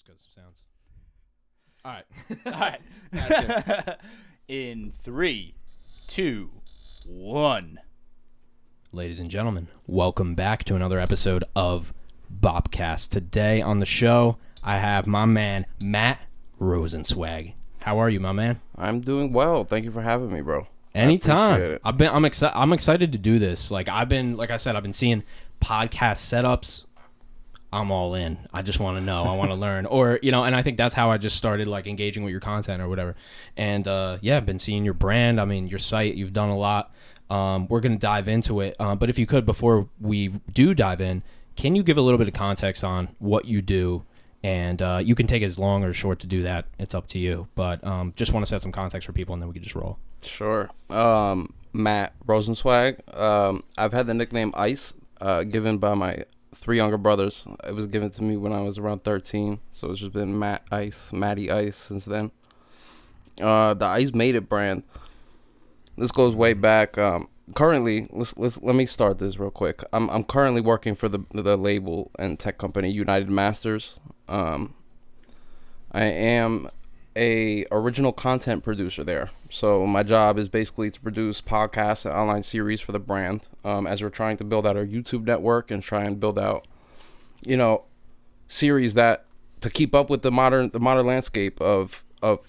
because it sounds. All right. All right. In 3, 2, 1. Ladies and gentlemen, welcome back to another episode of Bobcast. Today on the show, I have my man, Matt Rosenswag. How are you, my man? I'm doing well. Thank you for having me, bro. Anytime. I'm excited to do this. Like I've been seeing podcast setups. I'm all in. I just want to know. I want to learn. Or, and I think that's how I just started like engaging with your content or whatever. And I've been seeing your brand. I mean, your site, you've done a lot. We're going to dive into it. But if you could, before we do dive in, can you give a little bit of context on what you do? And you can take as long or short to do that. It's up to you. But just want to set some context for people and then we can just roll. Sure. Matt Rosenswag. I've had the nickname Ice given by my 3 younger brothers. It was given to me when I was around 13. So it's just been Matt Ice, Matty Ice since then. The ICEMADEIT brand. This goes way back. Currently, let me start this real quick. I'm currently working for the label and tech company United Masters. I am a original content producer there. So my job is basically to produce podcasts and online series for the brand, as we're trying to build out our YouTube network and try and build out, series that to keep up with the modern landscape of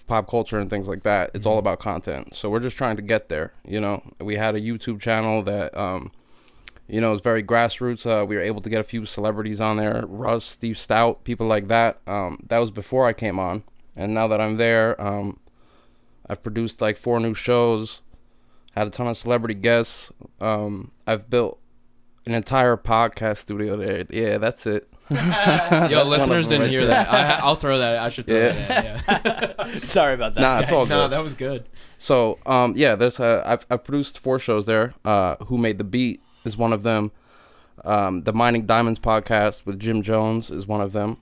pop culture and things like that. It's all about content. So we're just trying to get there. We had a YouTube channel that is very grassroots. We were able to get a few celebrities on there, Russ, Steve Stout, people like that. That was before I came on. And now that I'm there, I've produced like 4 new shows, had a ton of celebrity guests. I've built an entire podcast studio there. Yeah, that's it. Yo, listeners didn't hear that. I'll throw that. I should throw that in. Yeah. Sorry about that. Nah, it's all good. No, that was good. So, I've produced 4 shows there. Who Made the Beat is one of them. The Mining Diamonds podcast with Jim Jones is one of them.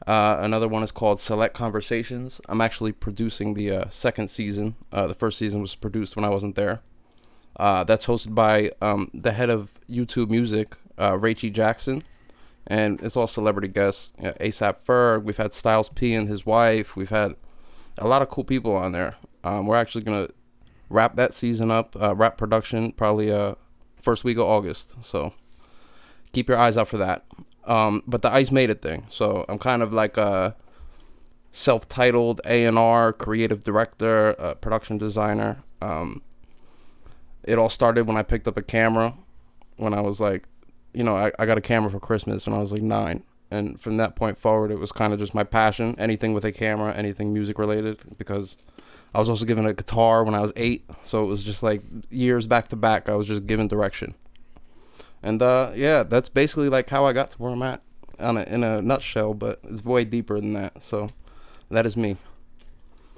Another one is called Select Conversations. I'm actually producing the second season. The first season was produced when I wasn't there. That's hosted by the head of YouTube Music, Rachie Jackson. And it's all celebrity guests. ASAP Ferg. We've had Styles P and his wife. We've had a lot of cool people on there. We're actually going to wrap that season up, wrap production, probably first week of August. So keep your eyes out for that. But the ICEMADEIT thing. So I'm kind of like a self-titled A&R, creative director, production designer. It all started when I picked up a camera when I was like, I got a camera for Christmas when I was like 9. And from that point forward, it was kind of just my passion, anything with a camera, anything music related, because I was also given a guitar when I was 8. So it was just like years back to back. I was just given direction. And that's basically like how I got to where I'm at in a nutshell, but it's way deeper than that. So that is me.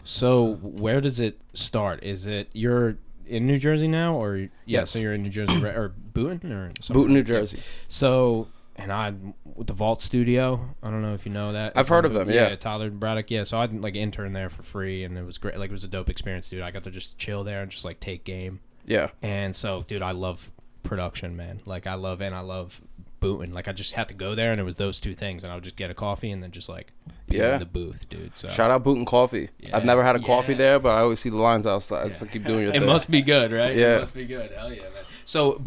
So where does it start? Is it you're in New Jersey now, or yes? So you're in New Jersey, or Boonton, or Boonton, New Jersey. So and with the Vault Studio, I don't know if you know that. I've heard of them. Yeah, Tyler Braddock. Yeah, so I'd like intern there for free, and it was great. Like it was a dope experience, dude. I got to just chill there and just like take game. Yeah. And so, dude, I love production, man. Like I love Boonton. Like I just had to go there, and it was those 2 things, and I would just get a coffee and then just like be in the booth, dude. So shout out Boonton Coffee. Yeah. I've never had a coffee there, but I always see the lines outside. So keep doing your thing. It must be good, right? Yeah, it must be good. Hell yeah, man. So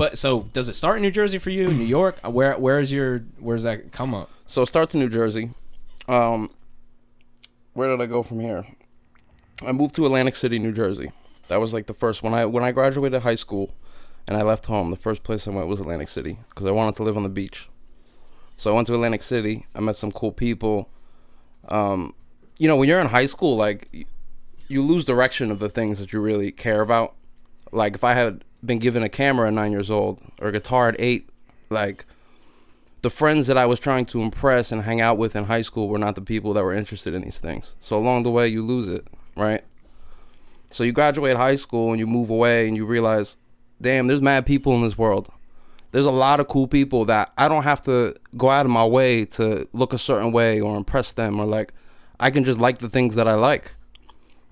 does it start in New Jersey for you? New York? Where's that come up? So it starts in New Jersey. Where did I go from here? I moved to Atlantic City, New Jersey. That was like the first when I graduated high school. And I left home. The first place I went was Atlantic City because I wanted to live on the beach. So I went to Atlantic City. I met some cool people. When you're in high school, like, you lose direction of the things that you really care about. Like, if I had been given a camera at 9 years old or a guitar at 8, like, the friends that I was trying to impress and hang out with in high school were not the people that were interested in these things. So along the way, you lose it, right? So you graduate high school and you move away and you realize, damn, there's mad people in this world. There's a lot of cool people that I don't have to go out of my way to look a certain way or impress them, or like I can just like the things that I like.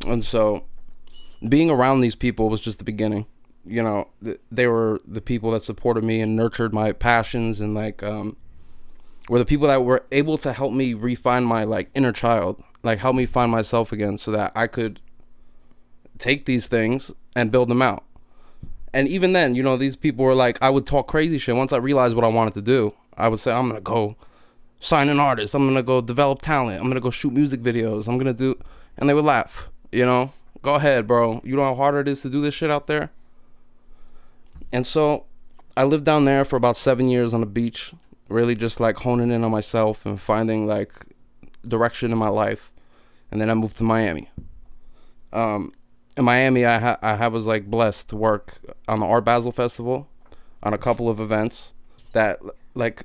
And so being around these people was just the beginning. They were the people that supported me and nurtured my passions and like were the people that were able to help me refine my like inner child, like help me find myself again so that I could take these things and build them out. And even then, you know, these people were like, I would talk crazy shit. Once I realized what I wanted to do, I would say, I'm going to go sign an artist. I'm going to go develop talent. I'm going to go shoot music videos. I'm going to do, and they would laugh, you know, go ahead, bro. You know how hard it is to do this shit out there? And so I lived down there for about 7 years on the beach, really just like honing in on myself and finding like direction in my life. And then I moved to Miami. In Miami, I was like blessed to work on the Art Basel Festival, on a couple of events that like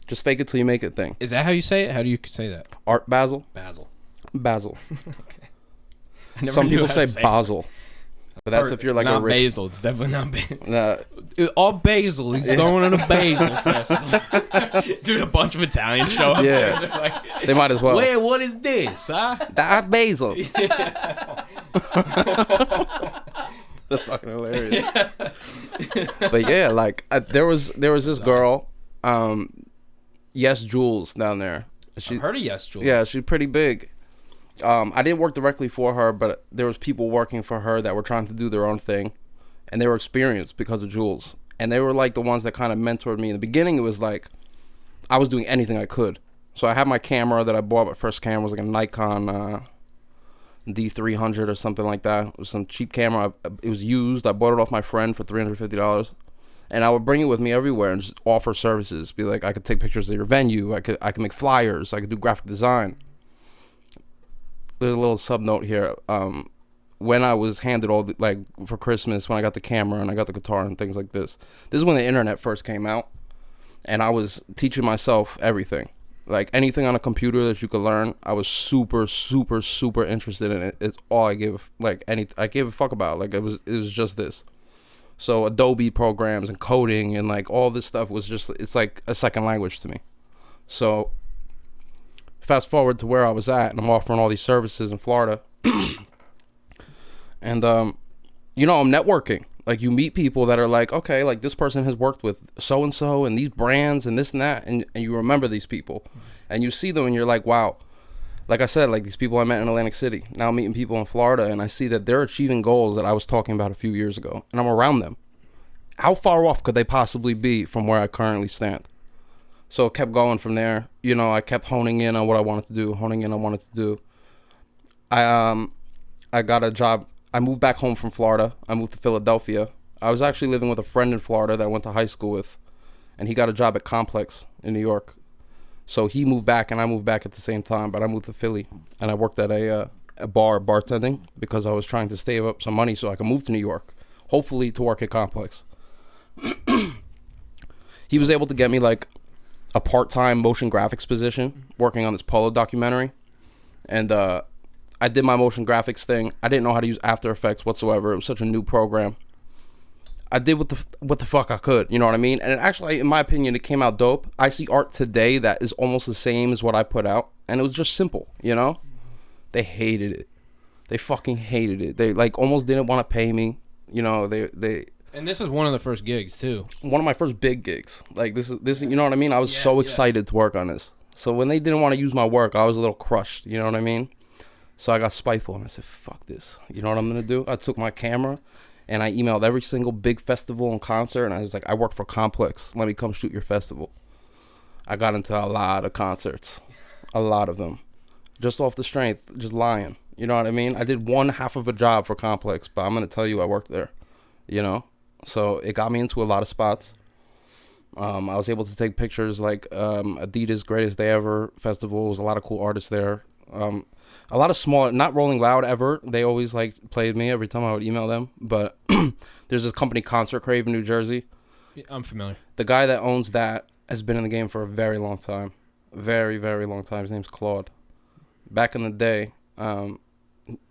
just fake it till you make it thing. Is that how you say it? How do you say that? Art Basel? Basil. Okay. Some people say Basel. But that's if you're like not a rich... basil. It's definitely not basil. All basil. He's going to a basil festival. Dude, a bunch of Italians show up there. Like, they might as well. Wait, what is this, huh? That basil. That's fucking hilarious. But yeah, like there was this girl, Yes Jules down there. I've heard of Yes Jules. Yeah, she's pretty big. I didn't work directly for her, but there was people working for her that were trying to do their own thing, and they were experienced because of Jules. And they were like the ones that kind of mentored me. In the beginning, it was like I was doing anything I could. So I had my camera that I bought. My first camera was like a Nikon D300 or something like that. It was some cheap camera. It was used. I bought it off my friend for $350. And I would bring it with me everywhere and just offer services. Be like, I could take pictures of your venue. I could make flyers. I could do graphic design. There's a little sub note here. When I was handed all the, like for Christmas, when I got the camera and I got the guitar and things like this is when the internet first came out, and I was teaching myself everything, like anything on a computer that you could learn. I was super interested in it. It's all I gave I gave a fuck about. Like it was just this. So Adobe programs and coding and like all this stuff was just, it's like a second language to me. So fast forward to where I was at, and I'm offering all these services in Florida. And, you know, I'm networking. Like, you meet people that are like, okay, like, this person has worked with so-and-so and these brands and this and that. And you remember these people. And you see them and you're like, wow. Like I said, like, these people I met in Atlantic City. Now I'm meeting people in Florida, and I see that they're achieving goals that I was talking about a few years ago. And I'm around them. How far off could they possibly be from where I currently stand? So it kept going from there. You know, I kept honing in on what I wanted to do. I got a job. I moved back home from Florida. I moved to Philadelphia. I was actually living with a friend in Florida that I went to high school with, and he got a job at Complex in New York. So he moved back, and I moved back at the same time, but I moved to Philly, and I worked at a bar bartending because I was trying to save up some money so I could move to New York, hopefully to work at Complex. He was able to get me like a part-time motion graphics position working on this Polo documentary, and I did my motion graphics thing. I didn't know how to use After Effects whatsoever. It was such a new program. I did what the fuck I could, you know what I mean? And it actually, in my opinion, it came out dope. I see art today that is almost the same as what I put out, and it was just simple, you know? They hated it. They fucking hated it. They like almost didn't want to pay me, you know? They And this is one of the first gigs too. One of my first big gigs. Like this, you know what I mean? I was so excited to work on this. So when they didn't want to use my work, I was a little crushed, you know what I mean? So I got spiteful and I said, fuck this. You know what I'm going to do? I took my camera and I emailed every single big festival and concert, and I was like, I work for Complex. Let me come shoot your festival. I got into a lot of concerts. A lot of them. Just off the strength, just lying. You know what I mean? I did one half of a job for Complex, but I'm going to tell you I worked there, you know? So it got me into a lot of spots. I was able to take pictures like Adidas Greatest Day Ever Festival. There was a lot of cool artists there. A lot of small, not Rolling Loud ever. They always like played me every time I would email them. But there's this company, Concert Crave in New Jersey. Yeah, I'm familiar. The guy that owns that has been in the game for a very long time. Very, very long time. His name's Claude. Back in the day, there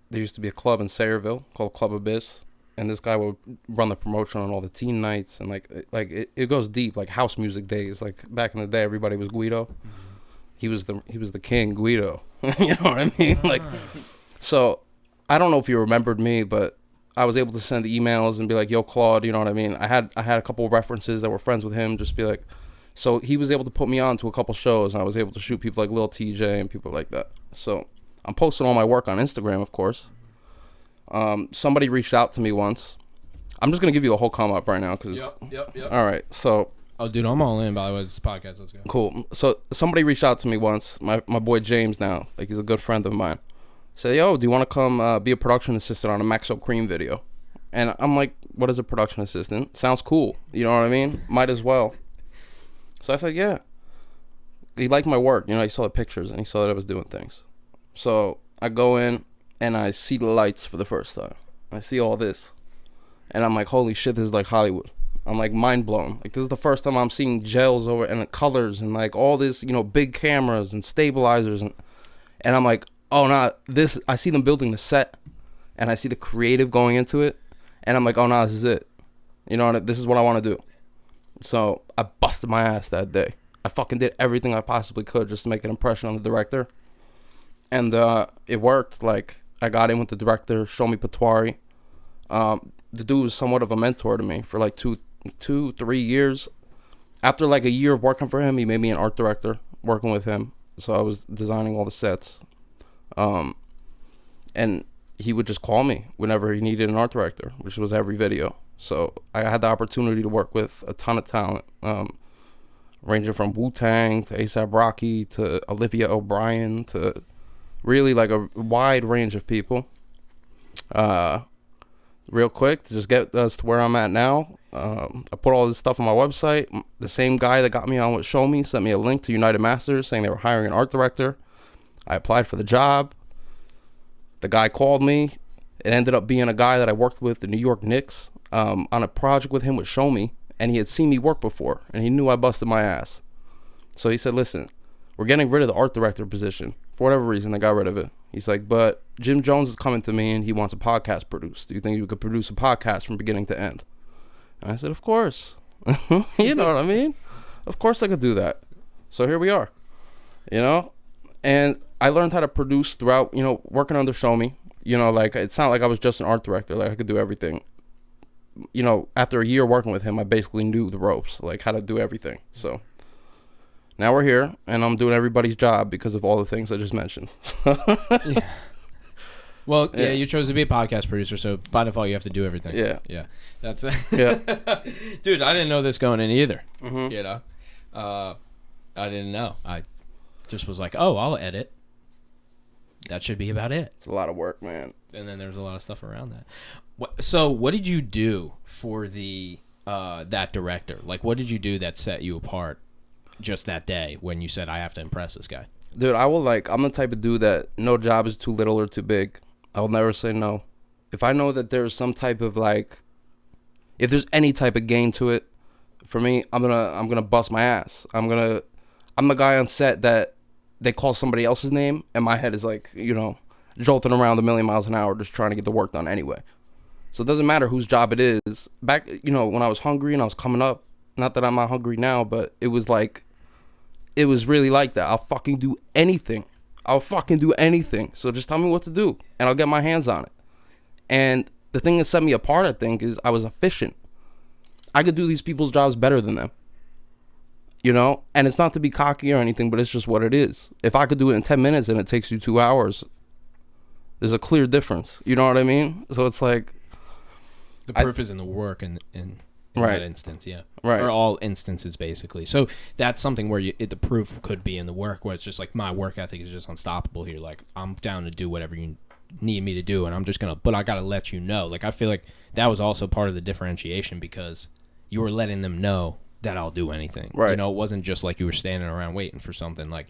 used to be a club in Sayreville called Club Abyss. And this guy would run the promotion on all the teen nights, and it goes deep, like house music days. Like back in the day, everybody was Guido. He was the king, Guido. You know what I mean? Like, so I don't know if you remembered me, but I was able to send emails and be like, "Yo, Claude," you know what I mean? I had a couple of references that were friends with him. Just be like, So he was able to put me on to a couple shows, and I was able to shoot people like Lil TJ and people like that. So I'm posting all my work on Instagram, of course. Somebody reached out to me once. I'm just going to give you the whole come up right now. Yep. All right, so... Oh, dude, I'm all in, by the way. This is a podcast. Let's go. Cool. So somebody reached out to me once, my boy James now. Like, he's a good friend of mine. Said, yo, do you want to come be a production assistant on a Maxo Cream video? And I'm like, what is a production assistant? Sounds cool. You know what I mean? Might as well. So I said, yeah. He liked my work. You know, he saw the pictures and he saw that I was doing things. So I go in and I see the lights for the first time. I see all this. And I'm like, holy shit, this is like Hollywood. I'm like mind blown. Like, this is the first time I'm seeing gels over and the colors and like all this, you know, big cameras and stabilizers. And I'm like, oh, no, this, I see them building the set and I see the creative going into it. And I'm like, oh, no, this is it. You know, this is what I want to do. So I busted my ass that day. I fucking did everything I possibly could just to make an impression on the director. And it worked. Like, I got in with the director, Shomi Patwari. The dude was somewhat of a mentor to me for like 2-3 years. After like a year of working for him, he made me an art director working with him. So I was designing all the sets. And he would just call me whenever he needed an art director, which was every video. So I had the opportunity to work with a ton of talent, ranging from Wu-Tang to A$AP Rocky to Olivia O'Brien to really like a wide range of people. Real quick, to just get us to where I'm at now, I put all this stuff on my website. The same guy that got me on with Show Me sent me a link to United Masters saying they were hiring an art director. I applied for the job. The guy called me. It ended up being a guy that I worked with, the New York Knicks, on a project with him with Show Me, and he had seen me work before, and he knew I busted my ass. So he said, listen, we're getting rid of the art director position. For whatever reason, they got rid of it. He's like, but Jim Jones is coming to me, and he wants a podcast produced. Do you think you could produce a podcast from beginning to end? And I said, of course. You know what I mean? Of course I could do that. So here we are, you know? And I learned how to produce throughout, you know, working under Show Me. You know, like, it's not like I was just an art director. Like, I could do everything. You know, after a year working with him, I basically knew the ropes, like how to do everything. So now we're here, and I'm doing everybody's job because of all the things I just mentioned. Yeah. Well, yeah, you chose to be a podcast producer, so by default, you have to do everything. Yeah. That's yeah. Dude, I didn't know this going in either. Mm-hmm. You know, I didn't know. I just was like, oh, I'll edit. That should be about it. It's a lot of work, man. And then there's a lot of stuff around that. So, what did you do for the that director? Like, what did you do that set you apart just that day when you said, I have to impress this guy? Dude, I'm the type of dude that no job is too little or too big. I will never say no. If I know that there's some type of like, if there's any type of gain to it, for me, I'm gonna bust my ass. I'm the guy on set that they call somebody else's name, and my head is like, you know, jolting around a million miles an hour just trying to get the work done anyway. So it doesn't matter whose job it is. Back, you know, when I was hungry and I was coming up, not that I'm not hungry now, but it was like, it was really like that. I'll fucking do anything. So just tell me what to do, and I'll get my hands on it. And the thing that set me apart, I think, is I was efficient. I could do these people's jobs better than them. You know? And it's not to be cocky or anything, but it's just what it is. If I could do it in 10 minutes and it takes you 2 hours, there's a clear difference. You know what I mean? So it's like, the proof is in the work in right. that instance, yeah. Right. Or all instances, basically. So that's something where the proof could be in the work, where it's just like, my work ethic is just unstoppable here. Like, I'm down to do whatever you need me to do, and I'm just going to, but I got to let you know. Like, I feel like that was also part of the differentiation, because you were letting them know that I'll do anything. Right. You know, it wasn't just like you were standing around waiting for something. Like,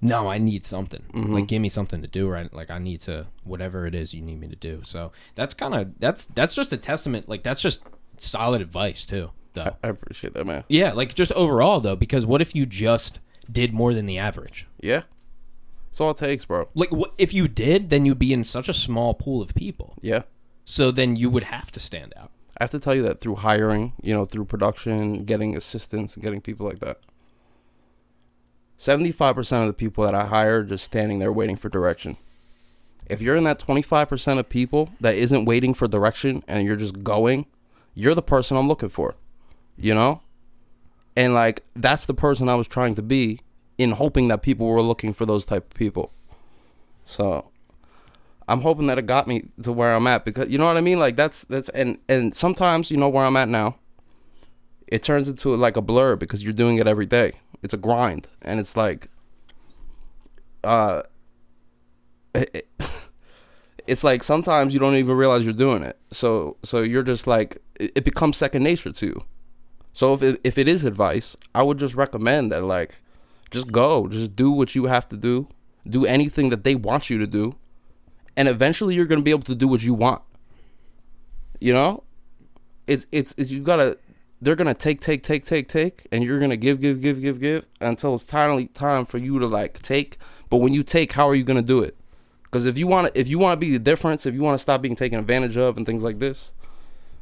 no, I need something. Mm-hmm. Like, give me something to do, right? Like, I need to, whatever it is you need me to do. So that's kind of, that's just a testament. Like, that's just solid advice too, though. I appreciate that, man. Yeah, like, just overall though, because what if you just did more than the average? Yeah. That's all it takes, bro. Like, if you did, then you'd be in such a small pool of people. Yeah. So then you would have to stand out. I have to tell you that through hiring, you know, through production, getting assistants, and getting people like that. 75% of the people that I hire are just standing there waiting for direction. If you're in that 25% of people that isn't waiting for direction and you're just going, you're the person I'm looking for. You know? And like that's the person I was trying to be, in hoping that people were looking for those type of people. So I'm hoping that it got me to where I'm at, because you know what I mean? Like that's and sometimes, you know, where I'm at now, it turns into like a blur because you're doing it every day. It's a grind, and it's like it's like sometimes you don't even realize you're doing it. So you're just like, it becomes second nature to you. So if it is advice, I would just recommend that, like, just go, just do what you have to do anything that they want you to do, and eventually you're gonna be able to do what you want. You know, it's you gotta. They're gonna take, and you're gonna give until it's finally time for you to like take. But when you take, how are you gonna do it? Because if you want to be the difference, if you want to stop being taken advantage of and things like this,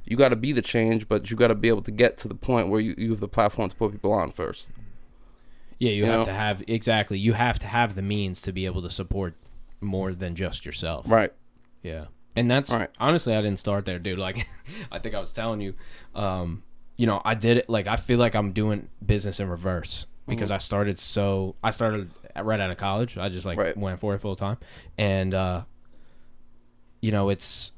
you got to be the change. But you got to be able to get to the point where you have the platform to put people on first. Yeah, you have to have, exactly. You have to have the means to be able to support more than just yourself. Right. Yeah. And that's, right. Honestly, I didn't start there, dude. Like, I think I was telling you, you know, I did it, like, I feel like I'm doing business in reverse, because I started right out of college. I just, like, went for it full time. And, you know, it's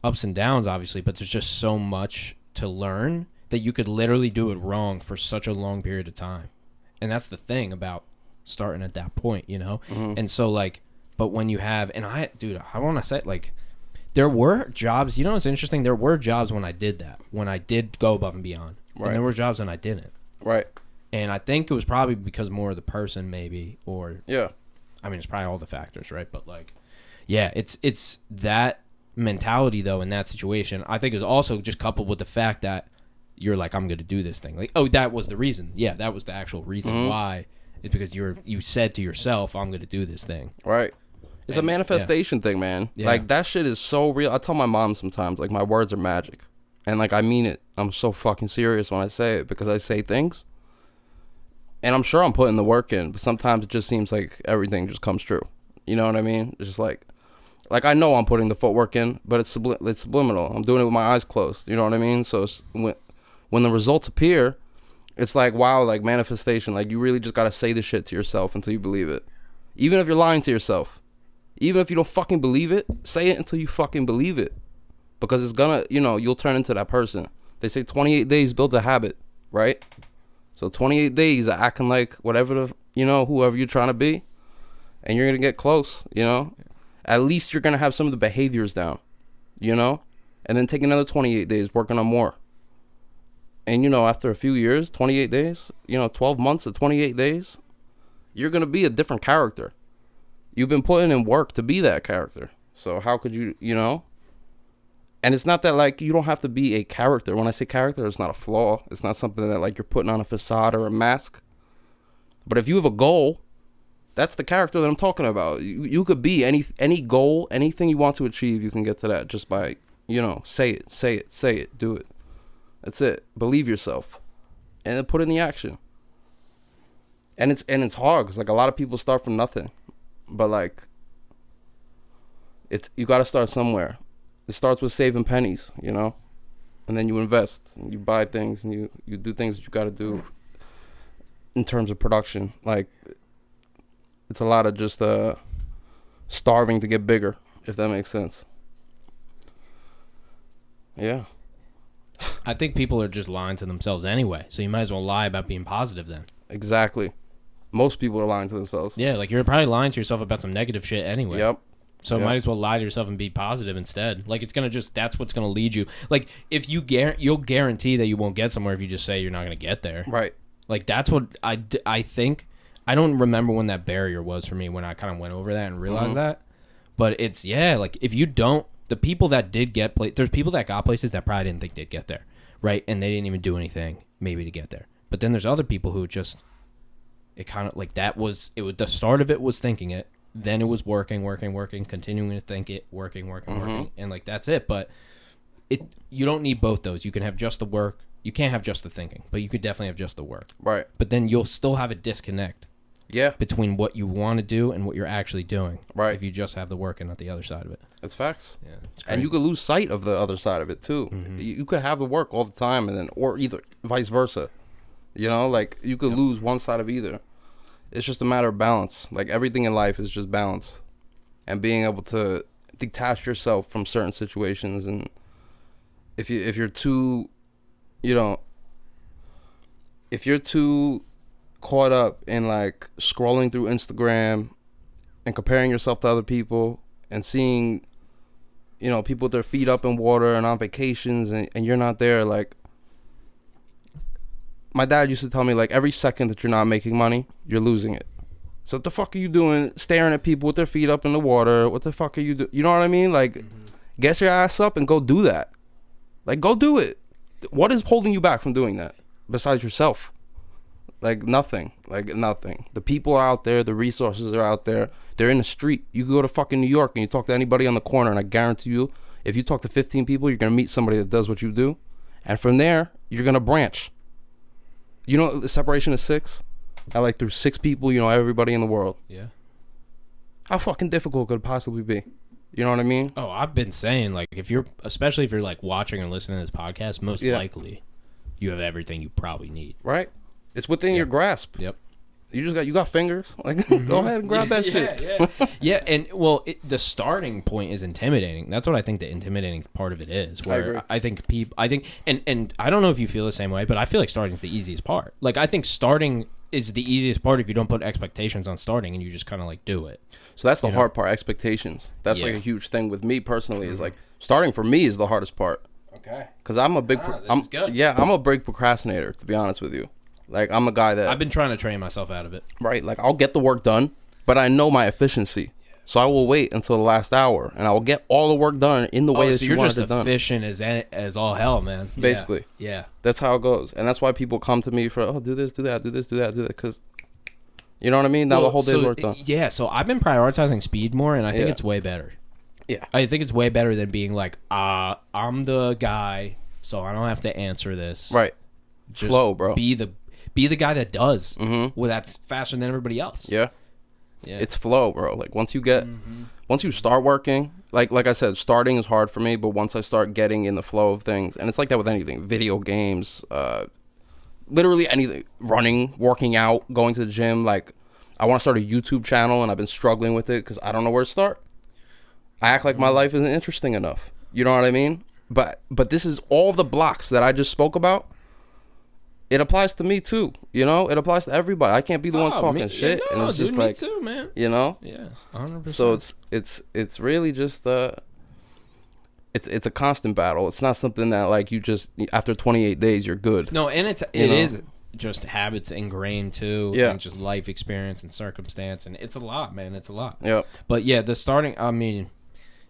ups and downs, obviously, but there's just so much to learn that you could literally do it wrong for such a long period of time. And that's the thing about starting at that point, you know? And so, like, but when you have, and I want to say, like, there were jobs, you know what's interesting? There were jobs when I did that, when I did go above and beyond. Right. And there were jobs when I didn't. Right. And I think it was probably because more of the person, maybe, or... Yeah. I mean, it's probably all the factors, right? But, like, yeah, it's that mentality, though, in that situation, I think is also just coupled with the fact that you're like, I'm going to do this thing. Like, oh, that was the reason. Yeah, that was the actual reason why. It's because you said to yourself, I'm going to do this thing. Right. It's a manifestation thing, man. Yeah. Like, that shit is so real. I tell my mom sometimes, like, my words are magic. And, like, I mean it. I'm so fucking serious when I say it, because I say things. And I'm sure I'm putting the work in, but sometimes it just seems like everything just comes true. You know what I mean? It's just like I know I'm putting the footwork in, but it's subliminal. I'm doing it with my eyes closed. You know what I mean? So it's, when the results appear, it's like, wow, like manifestation. Like, you really just got to say the shit to yourself until you believe it. Even if you're lying to yourself. Even if you don't fucking believe it, say it until you fucking believe it. Because it's gonna, you know, you'll turn into that person. They say 28 days build a habit, right? So 28 days of acting like whatever the, you know, whoever you're trying to be. And you're going to get close, you know. At least you're going to have some of the behaviors down, you know. And then take another 28 days working on more. And, you know, after a few years, 28 days, you know, 12 months of 28 days, you're going to be a different character. You've been putting in work to be that character. So how could you, you know? And it's not that, like, you don't have to be a character. When I say character, it's not a flaw. It's not something that, like, you're putting on a facade or a mask. But if you have a goal, that's the character that I'm talking about. You could be any goal, anything you want to achieve, you can get to that just by, you know, say it, do it. That's it. Believe yourself. And then put in the action. And it's hard, because, like, a lot of people start from nothing. But, like, you got to start somewhere. It starts with saving pennies, you know? And then you invest. And you buy things, and you do things that you got to do in terms of production. Like, it's a lot of just starving to get bigger, if that makes sense. Yeah. I think people are just lying to themselves anyway, so you might as well lie about being positive then. Exactly. Most people are lying to themselves. Yeah, like, you're probably lying to yourself about some negative shit anyway. Yep. So might as well lie to yourself and be positive instead. Like, it's going to just, that's what's going to lead you. Like, if you'll guarantee that you won't get somewhere if you just say you're not going to get there. Right. Like, that's what I think. I don't remember when that barrier was for me, when I kind of went over that and realized that. But it's, yeah, like, if you don't, the people that did get there's people that got places that probably didn't think they'd get there, right? And they didn't even do anything maybe to get there. But then there's other people who just, it kind of, like, the start of it was thinking it, then it was working, continuing to think it, working, and, like, that's it. But you don't need both those. You can have just the work. You can't have just the thinking, but you could definitely have just the work. Right. But then you'll still have a disconnect. Yeah. Between what you want to do and what you're actually doing. Right. If you just have the work and not the other side of it. That's facts. Yeah. And you could lose sight of the other side of it too. You could have the work all the time, or either vice versa. You know, like you could lose one side of either. It's just a matter of balance. Like everything in life is just balance, and being able to detach yourself from certain situations. And if you're too, you know, if you're too caught up in like scrolling through Instagram and comparing yourself to other people and seeing, you know, people with their feet up in water and on vacations, and you're not there, like. My dad used to tell me, like, every second that you're not making money, you're losing it. So what the fuck are you doing staring at people with their feet up in the water? What the fuck are you doing? You know what I mean? Like, get your ass up and go do that. Like, go do it. What is holding you back from doing that besides yourself? Like, nothing. Like, nothing. The people are out there. The resources are out there. They're in the street. You can go to fucking New York and you talk to anybody on the corner, and I guarantee you, if you talk to 15 people, you're going to meet somebody that does what you do. And from there, you're going to branch. You know, the separation of 6? I like through 6 people, you know everybody in the world. Yeah. How fucking difficult could it possibly be? You know what I mean? Oh, I've been saying, like, especially if you're like watching or listening to this podcast, most likely you have everything you probably need. Right? It's within your grasp. Yep. You got fingers. Like, go ahead and grab that shit. Yeah. Yeah, and well, the starting point is intimidating. That's what I think the intimidating part of it is. Where I agree. I think, and I don't know if you feel the same way, but I feel like starting is the easiest part. Like, I think starting is the easiest part if you don't put expectations on starting and you just kind of like do it. So that's the hard part, expectations. That's like a huge thing with me personally. Is like starting for me is the hardest part. Okay. Because I'm a big, is good. Yeah, I'm a big procrastinator, to be honest with you. Like, I'm a guy that I've been trying to train myself out of it. Right, like I'll get the work done, but I know my efficiency. So I will wait until the last hour, and I will get all the work done in the way that you want it done. You're just efficient as all hell, man. Basically. Yeah. That's how it goes. And that's why people come to me for, oh, do this, do that, do this, do that, do that. Because, you know what I mean? Now the whole day's work done. Yeah, so I've been prioritizing speed more, and I think it's way better. Yeah. I think it's way better than being like, I'm the guy, so I don't have to answer this. Right. Just flow, bro. Be the guy that does. Well, that's faster than everybody else. Yeah. It's flow, bro. Like once you start working, like I said, starting is hard for me, but once I start getting in the flow of things, and it's like that with anything, video games, literally anything, running, working out, going to the gym. Like I want to start a YouTube channel, and I've been struggling with it because I don't know where to start. I act like my life isn't interesting enough. You know what I mean? But this is all the blocks that I just spoke about. It applies to me too, you know. It applies to everybody. I can't be the one talking shit, and it's just like, me too, man. You know. Yeah, 100%. So it's really just it's a constant battle. It's not something that like you just after 28 days you're good. No, and it is just habits ingrained too, yeah, and just life experience and circumstance, and it's a lot, man. It's a lot. Yeah. But yeah, the starting. I mean,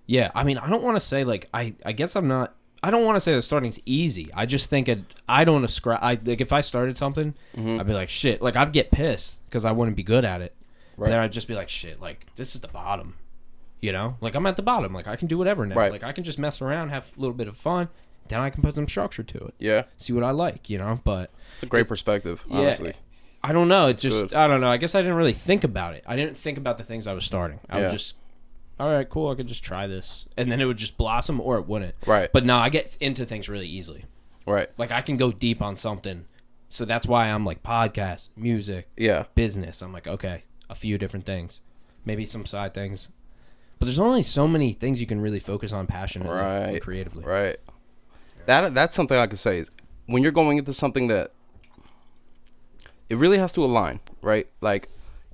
I don't want to say like I guess I'm not. I don't want to say that starting's easy. I just think I don't ascribe. Like if I started something, I'd be like shit. Like I'd get pissed because I wouldn't be good at it. Right. And then I'd just be like shit. Like this is the bottom, you know. Like I'm at the bottom. Like I can do whatever now. Right. Like I can just mess around, have a little bit of fun. Then I can put some structure to it. Yeah. See what I like, you know. But it's a great perspective, honestly. Yeah, I don't know. It's just I don't know. I guess I didn't really think about it. I didn't think about the things I was starting. I was just. All right, cool. I could just try this, and then it would just blossom, or it wouldn't. Right. But no, I get into things really easily. Right. Like I can go deep on something, so that's why I'm like podcast, music, business. I'm like, okay, a few different things, maybe some side things, but there's only so many things you can really focus on passionately and creatively. Right. That's something I could say is when you're going into something that it really has to align, right? Like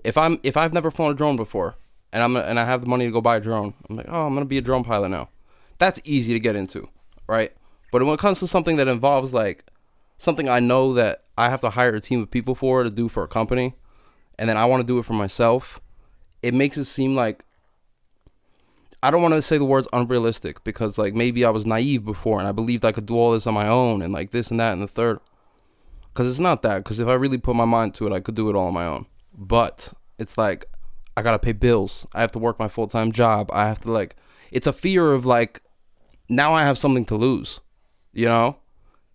if I've never flown a drone before. And I have the money to go buy a drone. I'm like, oh, I'm gonna be a drone pilot now. That's easy to get into, right? But when it comes to something that involves like something I know that I have to hire a team of people to do for a company, and then I want to do it for myself, it makes it seem like I don't want to say the words unrealistic because like maybe I was naive before and I believed I could do all this on my own and like this and that and the third. Because it's not that. Because if I really put my mind to it, I could do it all on my own. But it's like. I gotta pay bills. I have to work my full-time job. I have to like, it's a fear of like, now I have something to lose, you know?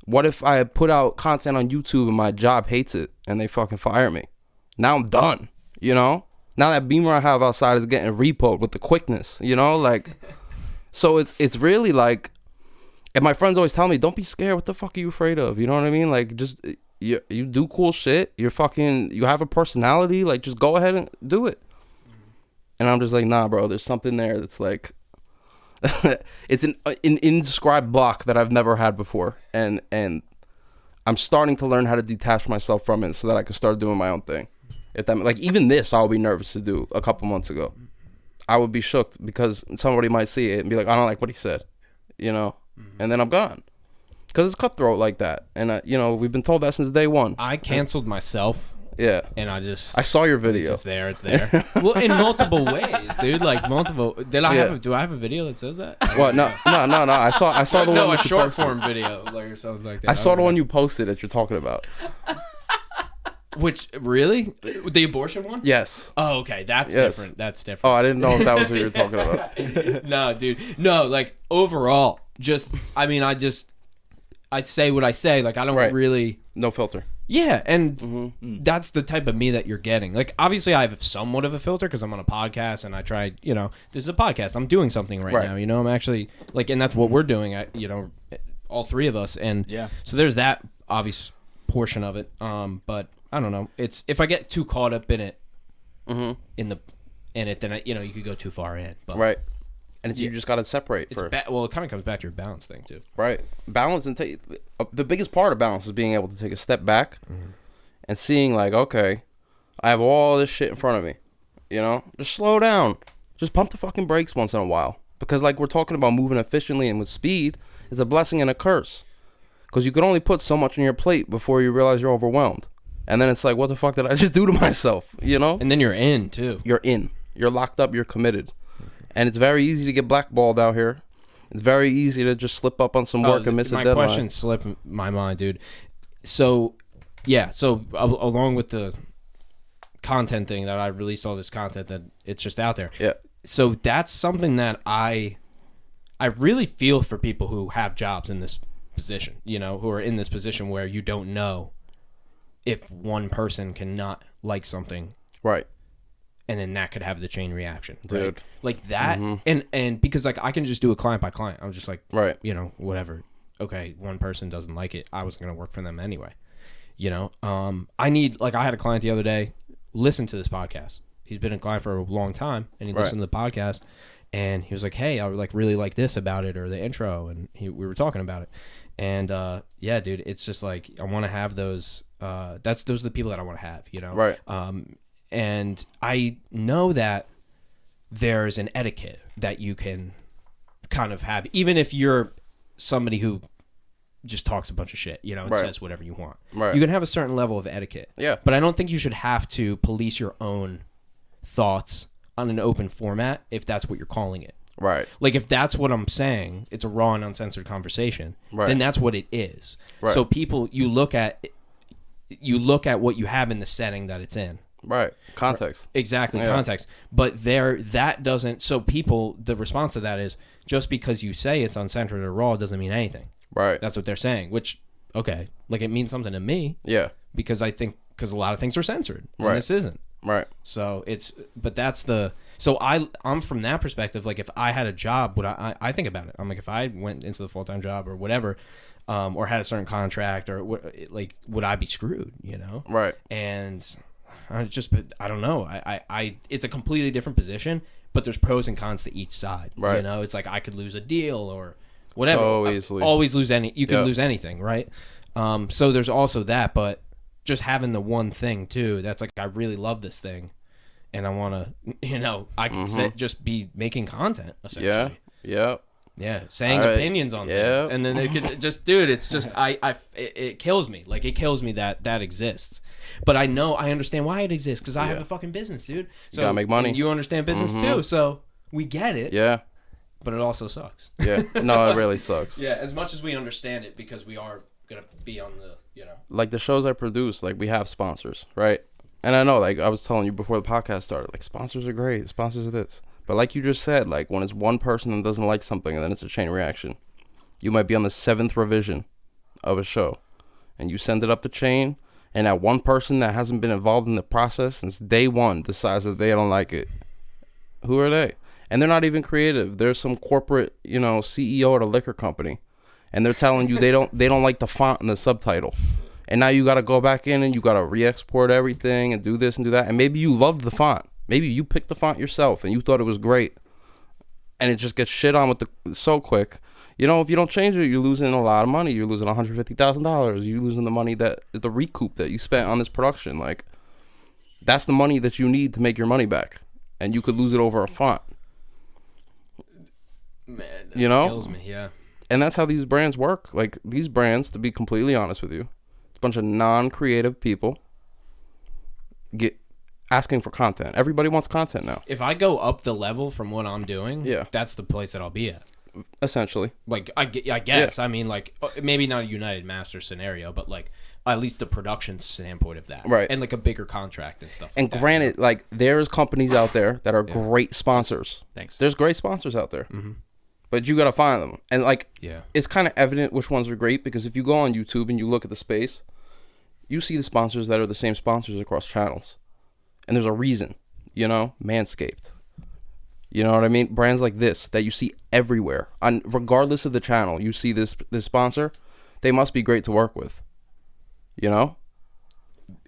What if I put out content on YouTube and my job hates it and they fucking fire me? Now I'm done, you know? Now that Beamer I have outside is getting repoed with the quickness, you know? Like, so it's really like, and my friends always tell me, don't be scared. What the fuck are you afraid of? You know what I mean? Like, just, you do cool shit. You have a personality. Like, just go ahead and do it. And I'm just like, nah, bro. There's something there that's like, it's an indescribable block that I've never had before, and I'm starting to learn how to detach myself from it so that I can start doing my own thing. If that, like, even this, I'll be nervous to do a couple months ago. I would be shook because somebody might see it and be like, I don't like what he said, and then I'm gone. Because it's cutthroat like that. And, we've been told that since day one. I canceled myself. Yeah. And I saw your video. It's there. Well, in multiple ways, dude. Like, multiple. Do I have a video that says that? What? No. I saw the one. No, a short form video, like, or something like that. I saw the one you posted that you're talking about. Which, really? The abortion one? Yes. Oh, okay. That's different. Oh, I didn't know if that was what you were talking about. No, dude. No, like, overall, I'd say what I say. Like, I don't really... No filter. Yeah, and that's the type of me that you're getting. Like, obviously, I have somewhat of a filter because I'm on a podcast, and I try, this is a podcast. I'm doing something right now, I'm actually, like, and that's what we're doing, all three of us. And so there's that obvious portion of it. But I don't know. It's, if I get too caught up in it, in it, then, you could go too far in. But, right. And you just got to separate. Well, it kind of comes back to your balance thing, too. Right. Balance and the biggest part of balance is being able to take a step back and seeing, like, okay, I have all this shit in front of me. Just slow down. Just pump the fucking brakes once in a while. Because, like, we're talking about moving efficiently and with speed, it's a blessing and a curse. Because you can only put so much on your plate before you realize you're overwhelmed. And then it's like, what the fuck did I just do to myself? And then you're in, too. You're in. You're locked up. You're committed. And it's very easy to get blackballed out here. It's very easy to just slip up on some work and miss a deadline. My question slipped my mind, dude. So, yeah. So, along with the content thing that I released all this content that it's just out there. Yeah. So, that's something that I really feel for people who have jobs in this position, who are in this position where you don't know if one person cannot like something. Right. And then that could have the chain reaction, dude. Right? Like that, and because, like, I can just do it client by client. I'm just like, right, whatever. Okay, one person doesn't like it. I was gonna work for them anyway. I need, like, I had a client the other day listen to this podcast. He's been a client for a long time, and he listened to the podcast, and he was like, "Hey, I would really like this about it, or the intro," and we were talking about it, and yeah, dude, it's just like I want to have those. Those are the people that I want to have, right. And I know that there's an etiquette that you can kind of have, even if you're somebody who just talks a bunch of shit, and says whatever you want. Right. You can have a certain level of etiquette. Yeah. But I don't think you should have to police your own thoughts on an open format if that's what you're calling it. Right. Like, if that's what I'm saying, it's a raw and uncensored conversation, right. then that's what it is. Right. So people, you look at what you have in the setting that it's in. Right. Context. Exactly. Yeah. Context. But that doesn't, so people, the response to that is, just because you say it's uncensored or raw doesn't mean anything. Right. That's what they're saying, which, okay, like, it means something to me. Yeah. Because a lot of things are censored. And right. This isn't. Right. So so I'm from that perspective, like, if I had a job, I think about it. I'm like, if I went into the full-time job or whatever, or had a certain contract, or would I be screwed, Right. And I don't know. It's a completely different position, but there's pros and cons to each side. Right. It's like I could lose a deal or whatever. So easily. Always lose you can lose anything, right? So there's also that, but just having the one thing too, that's like, I really love this thing, and I want to, I can just be making content essentially. Yeah. Yeah, saying opinions on things, and then it could just, dude. It's just it kills me. Like, it kills me that exists. But I understand why it exists, because I have a fucking business, dude. So you gotta make money. And you understand business too, so we get it. Yeah. But it also sucks. Yeah. No, it really sucks. Yeah, as much as we understand it, because we are gonna be on the, like, the shows I produce, like, we have sponsors, right? And I know, like, I was telling you before the podcast started, like, sponsors are great. Sponsors are this. But like you just said, like, when it's one person that doesn't like something, and then it's a chain reaction. You might be on the 7th revision of a show, and you send it up the chain, and that one person that hasn't been involved in the process since day one decides that they don't like it. Who are they? And they're not even creative. They're some corporate, CEO at a liquor company, and they're telling you they don't like the font and the subtitle. And now you got to go back in and you got to re-export everything and do this and do that. And maybe you loved the font. Maybe you picked the font yourself and you thought it was great. And it just gets shit on with so quick. You know, if you don't change it, you're losing a lot of money. You're losing $150,000. You're losing the money the recoup that you spent on this production. Like, that's the money that you need to make your money back. And you could lose it over a font. Man, that kills me, yeah. And that's how these brands work. Like, these brands, to be completely honest with you, it's a bunch of non-creative people asking for content. Everybody wants content now. If I go up the level from what I'm doing, that's the place that I'll be at. Essentially. Like, I guess. Yeah. I mean, like, maybe not a United Masters scenario, but, like, at least the production standpoint of that. Right. And, like, a bigger contract and stuff and like granted, like, there's companies out there that are great sponsors. Thanks. There's great sponsors out there. Mm-hmm. But you got to find them. And, like, it's kind of evident which ones are great, because if you go on YouTube and you look at the space, you see the sponsors that are the same sponsors across channels. And there's a reason, you know, Manscaped. You know what I mean? Brands like this that you see everywhere. Regardless of the channel, you see this sponsor, they must be great to work with. You know?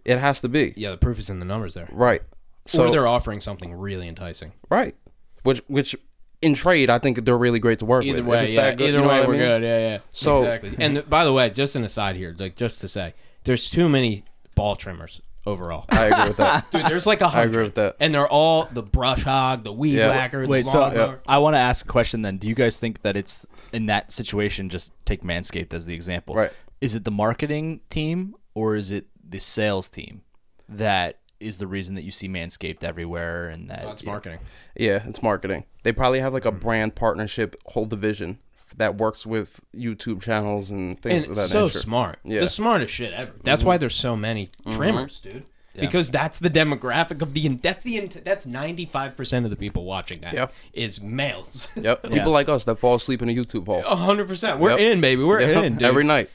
It has to be. Yeah, the proof is in the numbers there. Right. So or they're offering something really enticing. Right. Which in trade, I think they're really great to work Either with. way, Either you know way, we're mean? good. Yeah. So, exactly. And by the way, just an aside here, like, just to say, there's too many ball trimmers overall. I agree with that. Dude, there's like 100. I agree with that. And they're all the brush hog, the weed whacker, Wait, the so lawnmower. I want to ask a question then. Do you guys think that it's in that situation, just take Manscaped as the example. Right. Is it the marketing team or is it the sales team that is the reason that you see Manscaped everywhere? And that It's marketing. Yeah, it's marketing. They probably have like a brand partnership whole division that works with YouTube channels and things of that so nature. Smart. Yeah. The smartest shit ever. That's why there's so many trimmers, dude. Yeah. Because that's the demographic of that's 95% of the people watching that is males. Yep. People like us that fall asleep in a YouTube hole. 100%. We're in, baby. We're in, dude. Every night.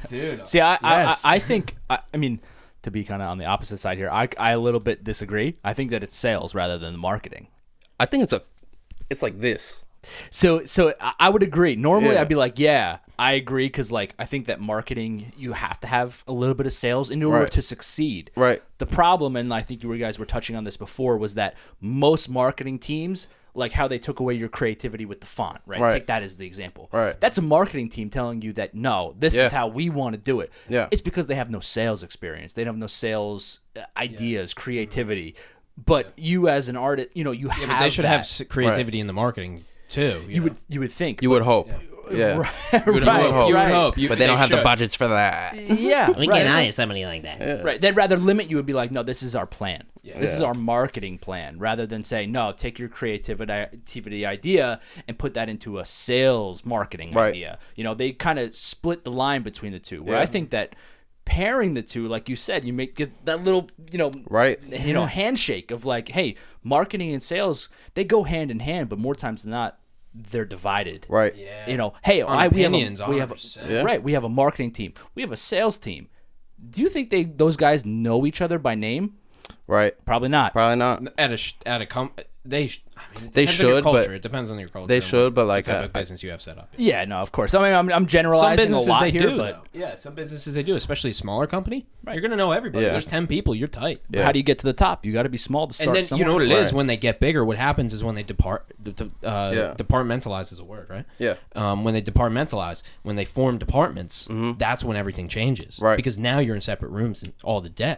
Dude. See, I think, I mean, to be kind of on the opposite side here, I a little bit disagree. I think that it's sales rather than marketing. I think it's like this. So I would agree. Normally, I'd be like, yeah, I agree, because like I think that marketing, you have to have a little bit of sales in order to succeed. Right. The problem, and I think you guys were touching on this before, was that most marketing teams, like how they took away your creativity with the font, right? Take that as the example. Right. That's a marketing team telling you that, no, this is how we want to do it. Yeah. It's because they have no sales experience. They have no sales ideas, creativity. But you as an artist, you know, you have but they should that. have creativity in the marketing too. You would think. You would hope. Yeah. Right. You would hope. But they don't have the budgets for that. Yeah. We can hire somebody like that. Yeah. Right. They'd rather limit you and be like, no, this is our plan. Yeah. This is our marketing plan, rather than say, no, take your creativity idea and put that into a sales marketing idea. You know, they kind of split the line between the two. Where I think that pairing the two, like you said, you get that little, handshake of like, hey, marketing and sales, they go hand in hand, but more times than not, they're divided. Right. Yeah. You know, hey, we have a marketing team, we have a sales team. Do you think those guys know each other by name? Right. Probably not. They They should, culture. but It depends on your culture. they should, but like the type of business you have set up. Yeah, no, of course. I mean, I'm Some generalizing businesses a lot they here, do, but some businesses they do, especially a smaller company. Right. You're gonna know everybody. Yeah. There's 10 people. You're tight. Yeah. how do you get to the top? You got to be small to start. And then somewhere. you know what it is Right. when they get bigger. What happens is when they departmentalize is a word, right? Yeah. When they departmentalize, when they form departments, that's when everything changes. Right. Because now you're in separate rooms all day,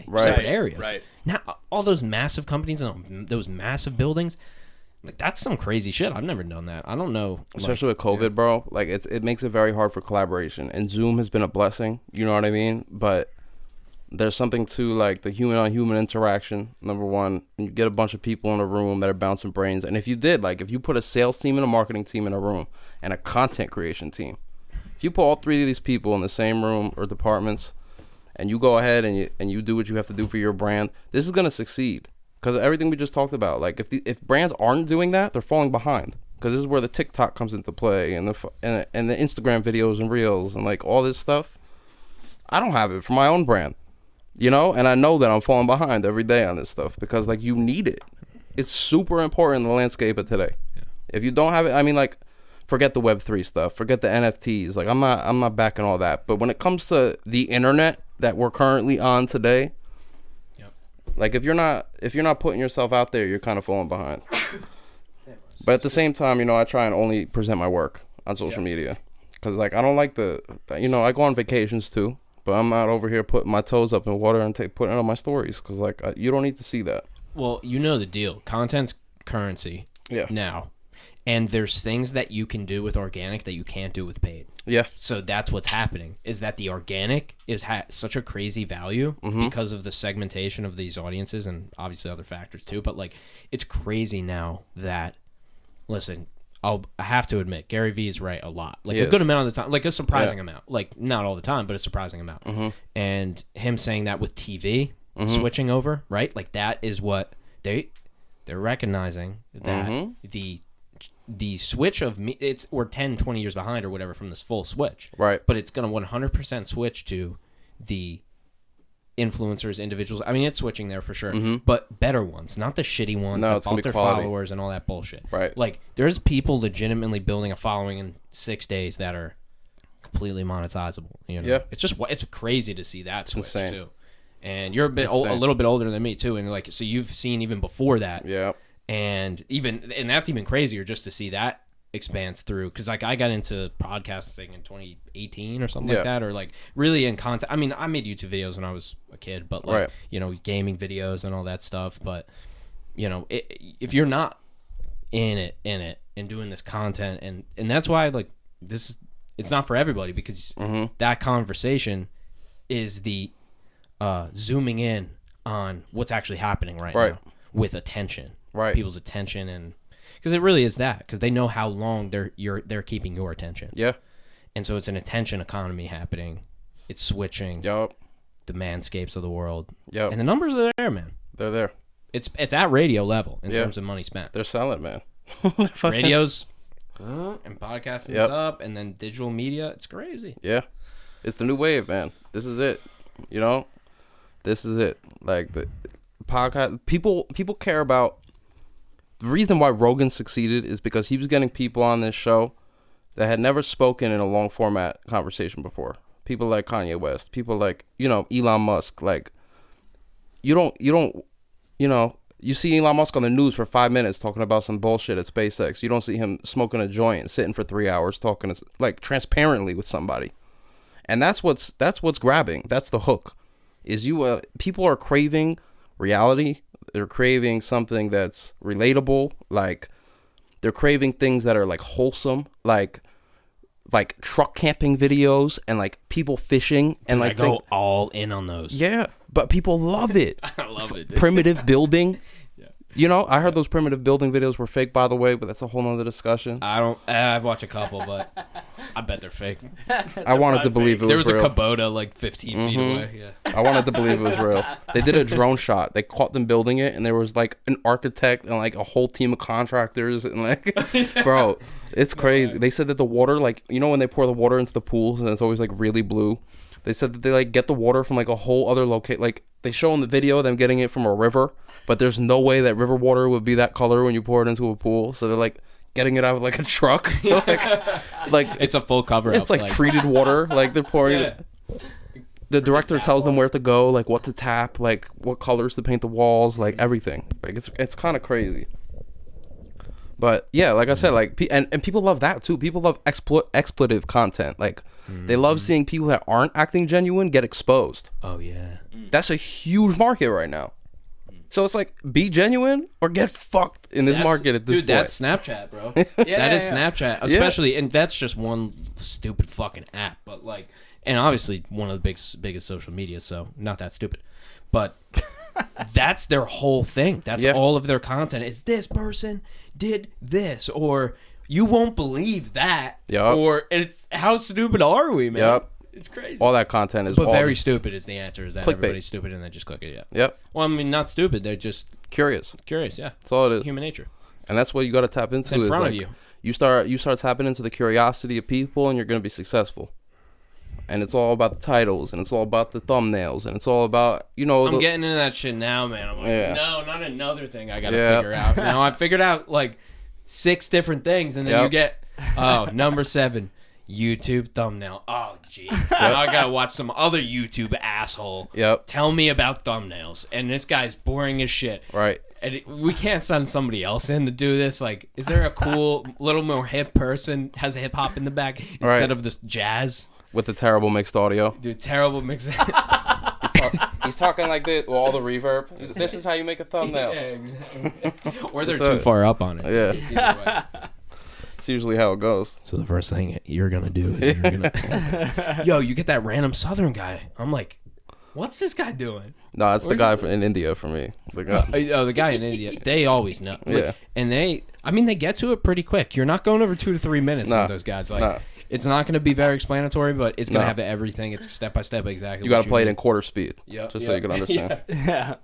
Right. separate areas. Right. Now all those massive companies and those massive buildings, like that's some crazy shit. I've never done that. I don't know. Especially with COVID, bro. Like it makes it very hard for collaboration. And Zoom has been a blessing. You know what I mean? But there's something to like the human on human interaction. Number one, you get a bunch of people in a room that are bouncing brains. And if you put a sales team and a marketing team in a room and a content creation team, if you put all three of these people in the same room or departments, and you go ahead and you do what you have to do for your brand, this is gonna succeed. Because everything we just talked about, like if brands aren't doing that, they're falling behind. Because this is where the TikTok comes into play and the Instagram videos and reels and like all this stuff. I don't have it for my own brand, you know, and I know that I'm falling behind every day on this stuff because like you need it. It's super important in the landscape of today. Yeah. If you don't have it, I mean, like forget the Web3 stuff, forget the NFTs. Like, I'm not backing all that. But when it comes to the internet that we're currently on today, like, if you're not putting yourself out there, you're kind of falling behind. But at the same time, you know, I try and only present my work on social media, because, like, I don't like you know, I go on vacations too, but I'm not over here putting my toes up in water and putting it on my stories, because, like, you don't need to see that. Well, you know the deal. Content's currency now. And there's things that you can do with organic that you can't do with paid. Yeah. So that's what's happening, is that the organic is such a crazy value because of the segmentation of these audiences and obviously other factors too. But, like, it's crazy now that, listen, I have to admit, Gary Vee is right a lot. Like, a good amount of the time. Like, a surprising amount. Like, not all the time, but a surprising amount. And him saying that with TV, switching over, right? Like, that is what they're recognizing, that the switch of we're 10, 20 years behind or whatever from this full switch. Right. But it's going to 100% switch to the influencers, individuals. I mean, it's switching there for sure, but better ones, not the shitty ones that bought their followers and all that bullshit. Right. Like, there's people legitimately building a following in 6 days that are completely monetizable. You know? Yeah. It's crazy to see that switch insane. too. And you're a little bit older than me too, and, like, so you've seen even before that. Yeah. And that's even crazier just to see that expands through, because, like, I got into podcasting in 2018 or something like that, or, like, really in content. I mean, I made YouTube videos when I was a kid, but, like, you know, gaming videos and all that stuff. But, you know, if you're not in it and doing this content, and that's why, like, it's not for everybody, because that conversation is the zooming in on what's actually happening right now with attention. Right. People's attention, and because it really is that, because they know how long they're keeping your attention. Yeah. And so it's an attention economy happening. It's switching. Yep. The Manscapes of the world. Yep. And the numbers are there, man. They're there. It's at radio level in terms of money spent. They're selling, man. Radios and podcasting is up, and then digital media. It's crazy. Yeah. It's the new wave, man. This is it. You know? This is it. Like, the podcast, people care about. The reason why Rogan succeeded is because he was getting people on this show that had never spoken in a long format conversation before. People like Kanye West, people like, you know, Elon Musk. Like, you don't, you know, you see Elon Musk on the news for 5 minutes talking about some bullshit at SpaceX. You don't see him smoking a joint and sitting for 3 hours talking, like, transparently with somebody. And that's what's grabbing. That's the hook. Is people are craving reality. They're craving something that's relatable. Like, they're craving things that are, like, wholesome, like truck camping videos and, like, people fishing, and, like, I go all in on those. Yeah, but people love it. I love it, dude. Primitive building. You know, I heard those primitive building videos were fake, by the way, but that's a whole nother discussion. I've watched a couple, but I bet they're fake. I wanted to believe it was real. There was a Kubota like 15 feet away. Yeah. I wanted to believe it was real. They did a drone shot. They caught them building it, and there was, like, an architect and, like, a whole team of contractors, and, like, bro, it's crazy. They said that the water, like, you know, when they pour the water into the pools and it's always, like, really blue. They said that they, like, get the water from, like, a whole other location. Like, they show in the video them getting it from a river, but there's no way that river water would be that color when you pour it into a pool. So they're, like, getting it out of, like, a truck. like it's a full cover. It's like treated water. Like, they're pouring it. The director tells them where to go, like, what to tap, like, what colors to paint the walls, like, everything. Like, it's kind of crazy. But yeah, like I said, like, and people love that too. People love expletive content. Like, they love seeing people that aren't acting genuine get exposed. Oh yeah, that's a huge market right now. So it's like, be genuine or get fucked in this market at this point. Dude, that's Snapchat, bro. That is Snapchat, especially, and that's just one stupid fucking app. But, like, and obviously one of the biggest social media, so not that stupid. But that's their whole thing. That's all of their content. Is this person did this, or you won't believe that, or it's how stupid are we, man? Yep. It's crazy. All that content is, but very stupid is the answer. Is that clickbait. Everybody's stupid and they just click it? Yep. Well, I mean, not stupid. They're just curious. Yeah. That's all it is. Human nature. And that's what you got to tap into. It's in front of you. You start tapping into the curiosity of people, and you're gonna be successful. And it's all about the titles, and it's all about the thumbnails, and it's all about, you know. I'm getting into that shit now, man. I'm like, no, not another thing I gotta figure out. Now I figured out like 6 different things, and then you get Oh, number 7, YouTube thumbnail. Oh, jeez. Now I gotta watch some other YouTube asshole. Yep. Tell me about thumbnails. And this guy's boring as shit. Right. And we can't send somebody else in to do this. Like, is there a cool, little more hip person, has a hip hop in the back instead of this jazz? With the terrible mixed audio. Dude, terrible mix. He's talking like this with all the reverb. This is how you make a thumbnail. Yeah, exactly. Or they're too far up on it. Yeah. It's either way. It's usually how it goes. So the first thing you're going to do is you're going to... Yo, you get that random Southern guy. I'm like, what's this guy doing? No, it's the guy in India for me. The guy. Oh, the guy in India. They always know. Like, Yeah. And they get to it pretty quick. You're not going over 2 to 3 minutes with those guys. Like, it's not going to be very explanatory, but it's going to have everything. It's step by step exactly. You got to play it in quarter speed. Yep, Just so you can understand. Yeah.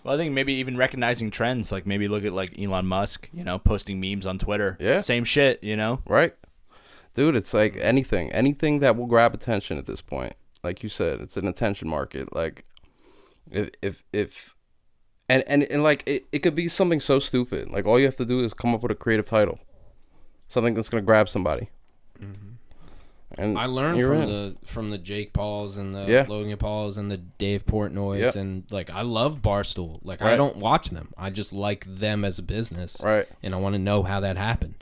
Well, I think maybe even recognizing trends, like maybe look at like Elon Musk, posting memes on Twitter. Yeah. Same shit, Right. Dude, it's like anything that will grab attention at this point. Like you said, it's an attention market. Like if and like it could be something so stupid. Like all you have to do is come up with a creative title. Something that's going to grab somebody. Mm-hmm. And I learned from the Jake Pauls and the Logan Pauls and the Dave Portnoys and like I love Barstool. Like I don't watch them. I just like them as a business. Right. And I want to know how that happened,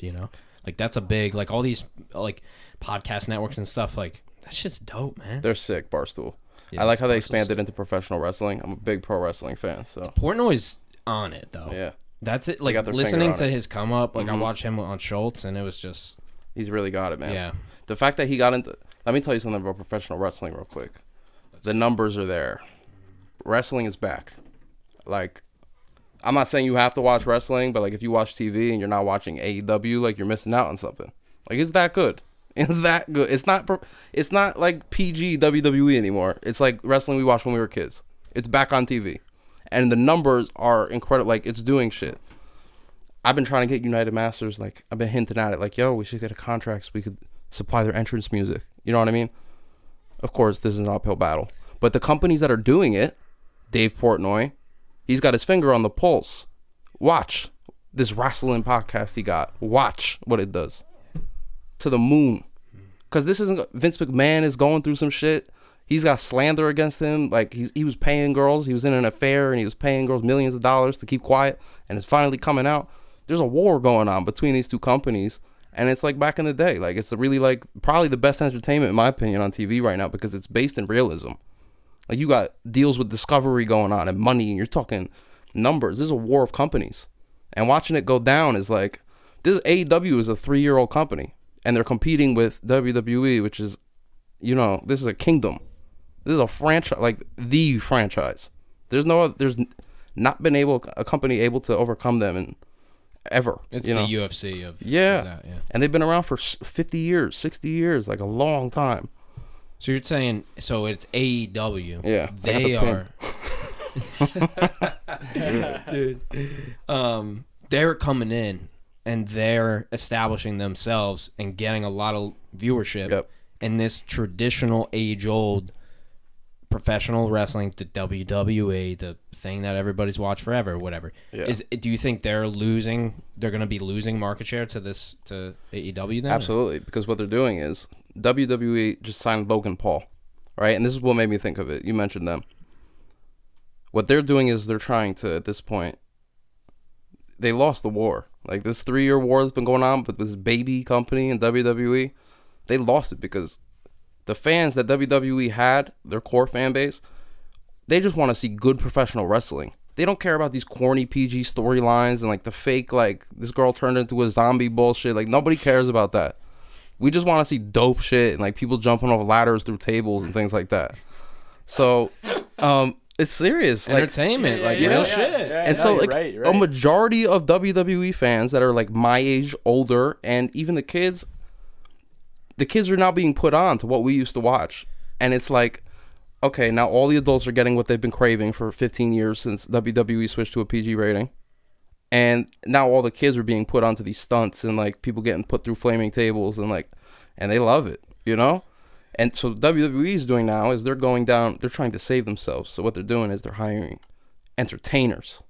Like that's a big like all these like podcast networks and stuff like that shit's dope, man. They're sick, Barstool. Yeah, I like how they expanded into professional wrestling. I'm a big pro wrestling fan, so Portnoy's on it though. Yeah. That's it. Like listening to his come up, like I watched him on Schultz and it was just he's really got it, man. Yeah. The fact that he got into... Let me tell you something about professional wrestling real quick. The numbers are there. Wrestling is back. Like, I'm not saying you have to watch wrestling, but, like, if you watch TV and you're not watching AEW, like, you're missing out on something. Like, it's that good. It's that good. It's not like PG WWE anymore. It's like wrestling we watched when we were kids. It's back on TV. And the numbers are incredible. Like, it's doing shit. I've been trying to get United Masters. Like, I've been hinting at it. Like, yo, we should get a contract so we could supply their entrance music. You know what I mean? Of course, this is an uphill battle. But the companies that are doing it, Dave Portnoy, he's got his finger on the pulse. Watch this wrestling podcast he got. Watch what it does. To the moon. Because this isn't... Vince McMahon is going through some shit. He's got slander against him. Like, he was paying girls. He was in an affair, and he was paying girls millions of dollars to keep quiet. And it's finally coming out. There's a war going on between these two companies. And it's like back in the day. Like, it's really like probably the best entertainment, in my opinion, on TV right now because it's based in realism. Like, you got deals with Discovery going on and money, and you're talking numbers. This is a war of companies. And watching it go down is like, this AEW is a 3-year-old company. And they're competing with WWE, which is, this is a kingdom. This is a franchise, like the franchise. There's not been a company able to overcome them in ever. It's the UFC of that, yeah. And they've been around for 50 years, 60 years, like a long time. So you're saying, so it's AEW. Yeah. They are. Dude. They're coming in and they're establishing themselves and getting a lot of viewership. Yep. And this traditional age-old professional wrestling, the WWE, the thing that everybody's watched forever, whatever. Yeah. Do you think they're going to be losing market share to AEW then? Absolutely, because what they're doing is WWE just signed Logan Paul, right? And this is what made me think of it. You mentioned them. What they're doing is they're trying to, at this point, they lost the war. Like this 3-year war that's been going on with this baby company in WWE, they lost it because the fans that WWE had, their core fan base, they just want to see good professional wrestling. They don't care about these corny PG storylines and like the fake, like this girl turned into a zombie bullshit. Like nobody cares about that. We just want to see dope shit and like people jumping off ladders through tables and things like that. So, it's serious. Entertainment, real shit. And so like a majority of WWE fans that are like my age, older, and even the kids are now being put on to what we used to watch. And it's like, okay, now all the adults are getting what they've been craving for 15 years since WWE switched to a PG rating. And now all the kids are being put onto these stunts and like people getting put through flaming tables and they love it, And so WWE is doing now is they're going down, they're trying to save themselves. So what they're doing is they're hiring entertainers.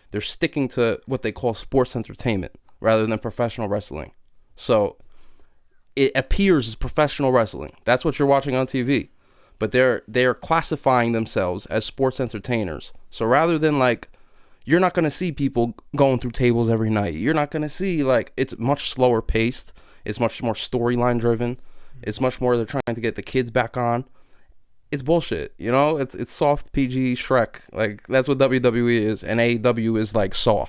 They're sticking to what they call sports entertainment rather than professional wrestling. So it appears as professional wrestling. That's what you're watching on TV. But they're classifying themselves as sports entertainers. So rather than like, you're not going to see people going through tables every night. You're not going to see, like, it's much slower paced. It's much more storyline driven. It's much more they're trying to get the kids back on. It's bullshit, you know? It's soft PG Shrek. Like, that's what WWE is. And AEW is like Saw.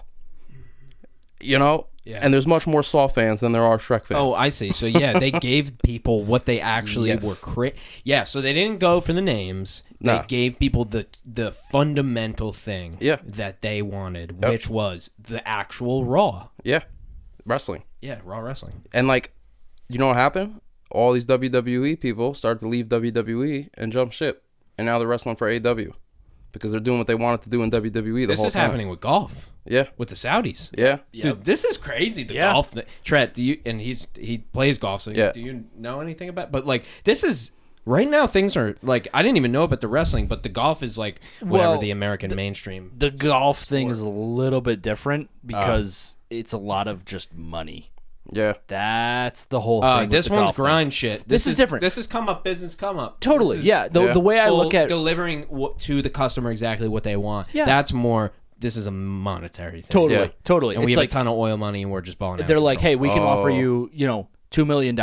You know? Yeah. And there's much more Saw fans than there are Shrek fans. Oh, I see. So, yeah, they gave people what they actually were. Yeah, so they didn't go for the names. They gave people the fundamental thing that they wanted, which was the actual Raw. Yeah. Wrestling. Yeah, Raw wrestling. And, like, you know what happened? All these WWE people started to leave WWE and jump ship. And now they're wrestling for AEW. Because they're doing what they wanted to do in WWE the whole time. This is happening with golf. Yeah. With the Saudis. Yeah. Dude, this is crazy. The golf thing. Tret, he plays golf, so do you know anything about it? But, like, this is... Right now, things are, like... I didn't even know about the wrestling, but the golf is, like, whatever the American mainstream... The golf thing is a little bit different because it's a lot of just money. Yeah. That's the whole thing. This one's grind shit. This is different. This is come up, business come up. Totally. The way I look at delivering to the customer exactly what they want. Yeah. That's more. This is a monetary thing. Totally. And we have a ton of oil money, and we're just balling out. They're like, hey, we can offer you, $2 million,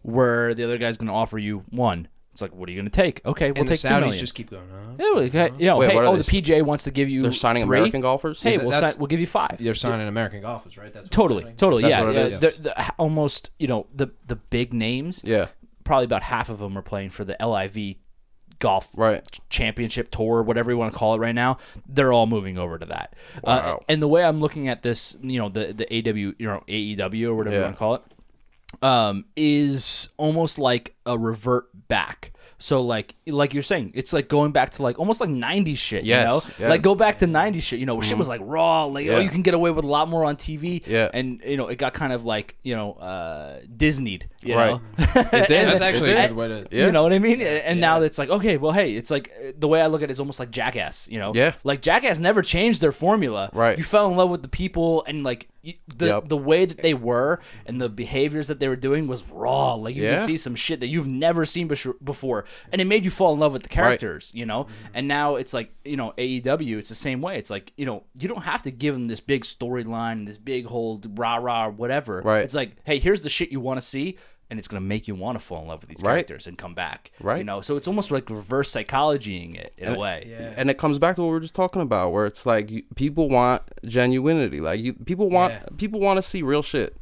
where the other guy's going to offer you $1 million. It's like, what are you going to take? Okay, we'll take $2 million. The Saudis just keep going on. Yeah, okay. The PGA wants to give you They're signing 3. American golfers? Hey, we'll give you 5. They're signing American golfers, right? That's totally. That's what it is. Almost, the big names. Yeah. Probably about half of them are playing for the LIV golf championship tour, whatever you want to call it right now. They're all moving over to that. Wow. And the way I'm looking at this, the AEW or whatever you want to call it, is almost like a revert back. So like you're saying, it's like going back to like almost like 90s shit, Yes. Like go back to 90s shit, where shit was like raw, like you can get away with a lot more on TV. Yeah. And it got kind of like, Disney'd, you Right. know. It did. That's actually a good way to You know what I mean? And now it's like, okay, well, hey, it's like the way I look at it is almost like Jackass, Yeah. Like Jackass never changed their formula. Right. You fell in love with the people and like the way that they were and the behaviors that they were doing was raw. Like you could see some shit that you've never seen before, and it made you fall in love with the characters, And now it's like, AEW, it's the same way. It's like, you don't have to give them this big storyline, this big whole rah-rah or whatever. Right. It's like, hey, here's the shit you want to see, and it's going to make you want to fall in love with these characters and come back. Right. So it's almost like reverse psychologying it in a way. Yeah. And it comes back to what we were just talking about, where it's like people want genuinity. Like people want to see real shit.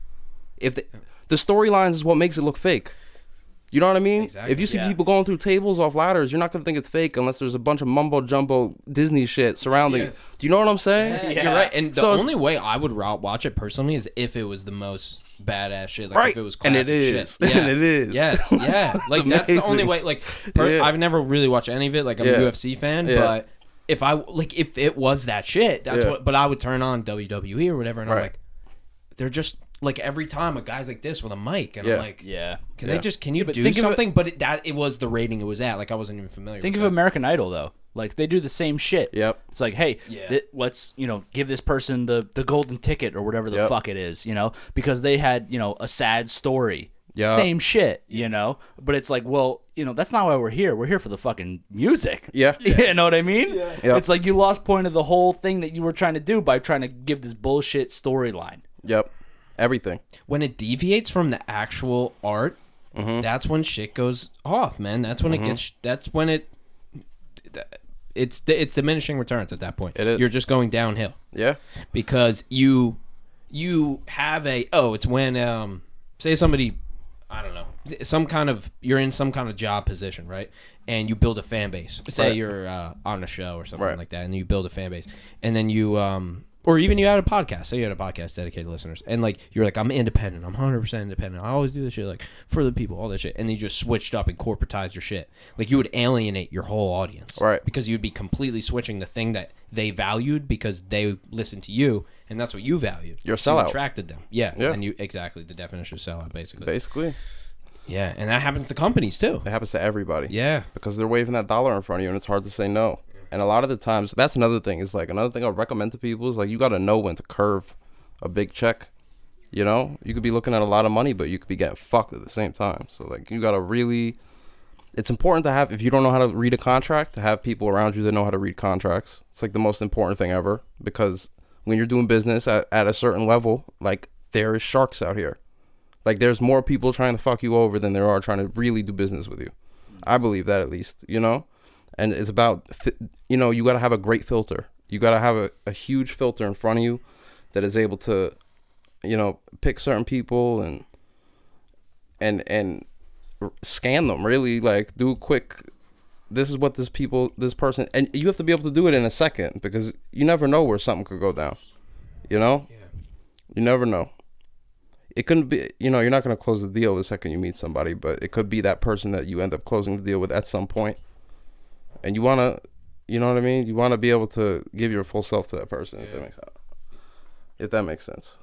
If the storylines is what makes it look fake. You know what I mean? Exactly. If you see people going through tables off ladders, you're not going to think it's fake unless there's a bunch of mumbo-jumbo Disney shit surrounding it. Do you know what I'm saying? Yeah. You're right. And the only way I would watch it personally is if it was the most badass shit. Like if it was classic and it is. shit. And it is. Yes. Yeah. Like that's the only way. Like I've never really watched any of it. Like I'm a UFC fan, but if it was that shit, that's what. But I would turn on WWE or whatever, and I'm like, they're just. Like every time a guy's like this with a mic, and I'm like, can you do something? But it was the rating it was at. Like I wasn't even familiar. Think with of American Idol though. Like they do the same shit. Yep. It's like, hey, let's give this person the golden ticket or whatever the fuck it is, because they had a sad story. Yeah. Same shit, But it's like, well, that's not why we're here. We're here for the fucking music. Yeah. You know what I mean? Yeah. Yep. It's like you lost point of the whole thing that you were trying to do by trying to give this bullshit storyline. Yep. Everything. When it deviates from the actual art, that's when shit goes off, man. That's when it gets. That's when it's diminishing returns at that point. It is. You're just going downhill. Yeah. Because you have it's when say somebody, I don't know, you're in some kind of job position, right? And you build a fan base. Say you're on a show or something like that, and you build a fan base, and then you or even you had a podcast. Say you had a podcast dedicated to listeners, and like you're like, I'm independent. I'm 100% independent. I always do this shit like for the people, all this shit. And then you just switched up and corporatized your shit. Like you would alienate your whole audience, right? Because you'd be completely switching the thing that they valued because they listened to you, and that's what you valued. You're a sellout. You attracted them, yeah. And you exactly the definition of sellout, basically. Yeah, and that happens to companies too. It happens to everybody. Yeah, because they're waving that dollar in front of you, and it's hard to say no. And a lot of the times, that's another thing. Is like another thing I recommend to people is like you got to know when to curve a big check. You know, you could be looking at a lot of money, but you could be getting fucked at the same time. So like, you gotta really. It's important to have, if you don't know how to read a contract, to have people around you that know how to read contracts. It's like the most important thing ever, because when you're doing business at a certain level, like, there is sharks out here. Like, there's more people trying to fuck you over than there are trying to really do business with you. I believe that, at least, you know? And it's about, you know, you got to have a great filter. You got to have a huge filter in front of you that is able to, you know, pick certain people and scan them, really, like, do a quick, this is what this person, and you have to be able to do it in a second, because you never know where something could go down, you know? Yeah. You never know. It couldn't be, you know, you're not going to close the deal the second you meet somebody, but it could be that person that you end up closing the deal with at some point. And you want to, you know what I mean? You want to be able to give your full self to that person, if that makes sense.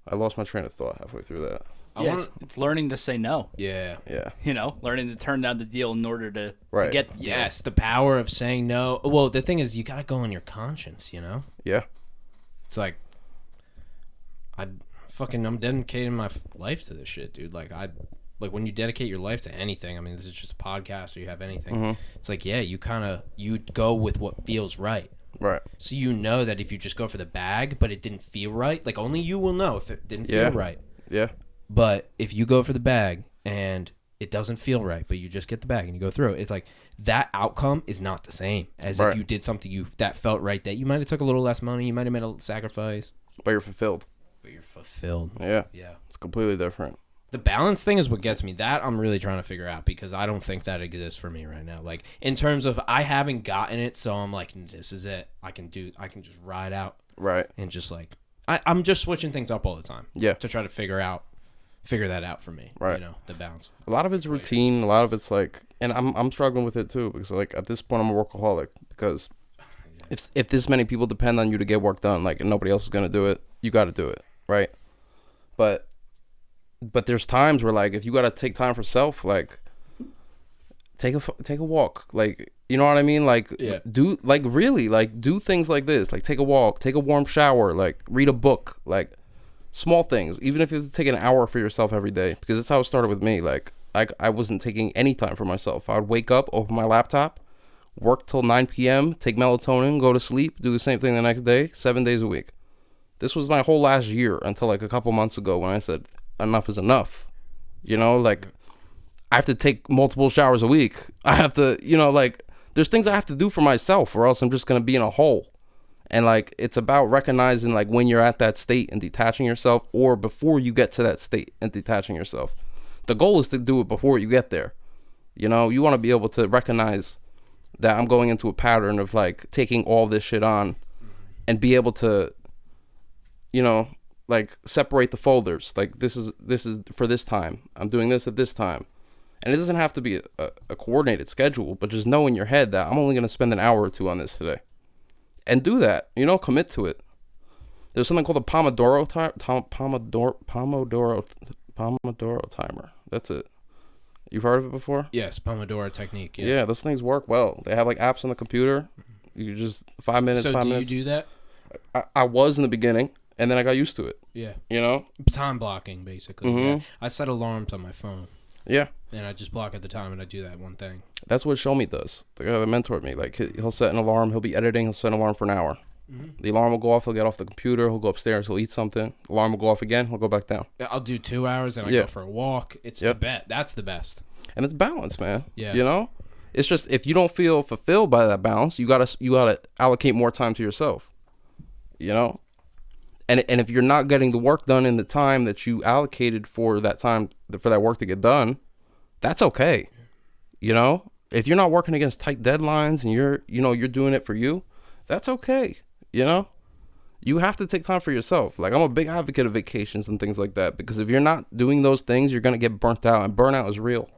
I lost my train of thought halfway through that. Yeah, it's learning to say no. Yeah. Yeah. You know, learning to turn down the deal in order to get the deal. Yes, the power of saying no. Well, the thing is, you got to go on your conscience, you know? Yeah. It's like, I'm dedicating my life to this shit, dude. Like, when you dedicate your life to anything, I mean, this is just a podcast or you have anything. It's like, yeah, you go with what feels right. Right. So you know that if you just go for the bag, but it didn't feel right, like, only you will know if it didn't feel right. Yeah. But if you go for the bag and it doesn't feel right, but you just get the bag and you go through it, it's like that outcome is not the same as if you did something that felt right, that you might have took a little less money, you might have made a sacrifice. But you're fulfilled. Yeah. Yeah. It's completely different. The balance thing is what gets me. That I'm really trying to figure out, because I don't think that exists for me right now. Like, in terms of, I haven't gotten it, so I'm like, this is it. I can just ride out. Right. And just like, I'm just switching things up all the time. Yeah. To try to figure that out for me. Right. You know, the balance. A lot of it's routine. A lot of it's like, and I'm struggling with it too, because like at this point I'm a workaholic, because if this many people depend on you to get work done, like, and nobody else is gonna do it, you got to do it, right? But there's times where, like, if you got to take time for self, like, take a walk, like, you know what I mean? Like, do, like, really, like, do things like this, like, take a walk, take a warm shower, like, read a book, like, small things, even if you have to take an hour for yourself every day, because that's how it started with me. Like, I wasn't taking any time for myself. I would wake up, open my laptop, work till 9 p.m., take melatonin, go to sleep, do the same thing the next day, 7 days a week. This was my whole last year until, like, a couple months ago when I said, enough is enough. You know, like, I have to take multiple showers a week. I have to, you know, like, there's things I have to do for myself, or else I'm just going to be in a hole. And, like, it's about recognizing, like, when you're at that state and detaching yourself, or before you get to that state and detaching yourself. The goal is to do it before you get there. You know, you want to be able to recognize that I'm going into a pattern of, like, taking all this shit on and be able to, you know, like, separate the folders. Like, this is for this time. I'm doing this at this time. And it doesn't have to be a coordinated schedule, but just know in your head that I'm only going to spend an hour or two on this today. And do that, you know, commit to it. There's something called a Pomodoro timer. That's it. You've heard of it before? Yes, Pomodoro technique. Yeah, those things work well. They have, like, apps on the computer. You just 5 minutes, 5 minutes. So do you do that? I was in the beginning, and then I got used to it. Yeah. You know? Time blocking, basically. Mm-hmm. Yeah. I set alarms on my phone. Yeah. And I just block at the time, and I do that one thing. That's what Show Me does. The guy that mentored me. Like, he'll set an alarm. He'll be editing. He'll set an alarm for an hour. Mm-hmm. The alarm will go off. He'll get off the computer. He'll go upstairs. He'll eat something. The alarm will go off again. He'll go back down. I'll do 2 hours, and I go for a walk. It's the best. That's the best. And it's balance, man. Yeah. You know? It's just, if you don't feel fulfilled by that balance, you gotta allocate more time to yourself. You know? And if you're not getting the work done in the time that you allocated for that time, for that work to get done, that's okay. You know, if you're not working against tight deadlines and you're doing it for you, that's okay. You know, you have to take time for yourself. Like, I'm a big advocate of vacations and things like that, because if you're not doing those things, you're going to get burnt out, and burnout is real.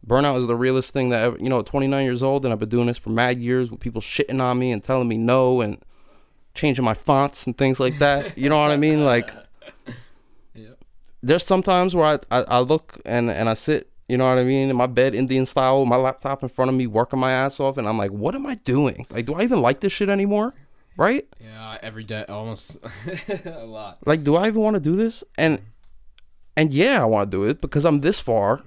Burnout is the realest thing that ever, you know, at 29 years old, and I've been doing this for mad years with people shitting on me and telling me no and changing my fonts and things like that. You know what I mean? Like, there's sometimes where I look and I sit, you know what I mean, in my bed, Indian style, with my laptop in front of me, working my ass off, and I'm like, what am I doing? Like, do I even like this shit anymore? right? Yeah, every day, almost a lot. Like, do I even want to do this? And yeah, I want to do it because I'm this far.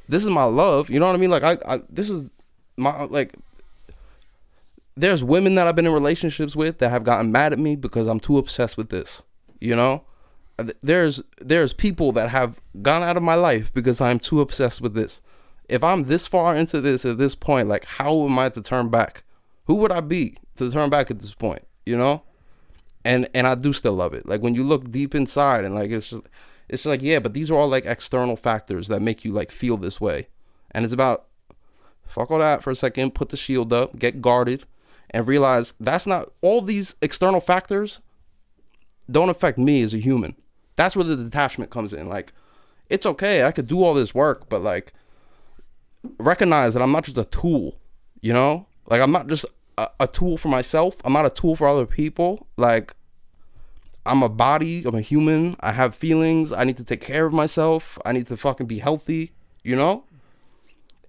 This is my love. You know what I mean? Like, this is my, like, there's women that I've been in relationships with that have gotten mad at me because I'm too obsessed with this. You know? There's people that have gone out of my life because I'm too obsessed with this. If I'm this far into this at this point, like, how am I to turn back? Who would I be to turn back at this point? You know? And I do still love it. Like, when you look deep inside and, like, it's just like, yeah, but these are all, like, external factors that make you, like, feel this way. And it's about, fuck all that for a second, put the shield up, get guarded, and realize that's not, all these external factors don't affect me as a human. That's where the detachment comes in. Like, it's okay, I could do all this work, but, like, recognize that I'm not just a tool, you know? Like, I'm not just a tool for myself. I'm not a tool for other people. Like, I'm a body, I'm a human, I have feelings, I need to take care of myself, I need to fucking be healthy, you know?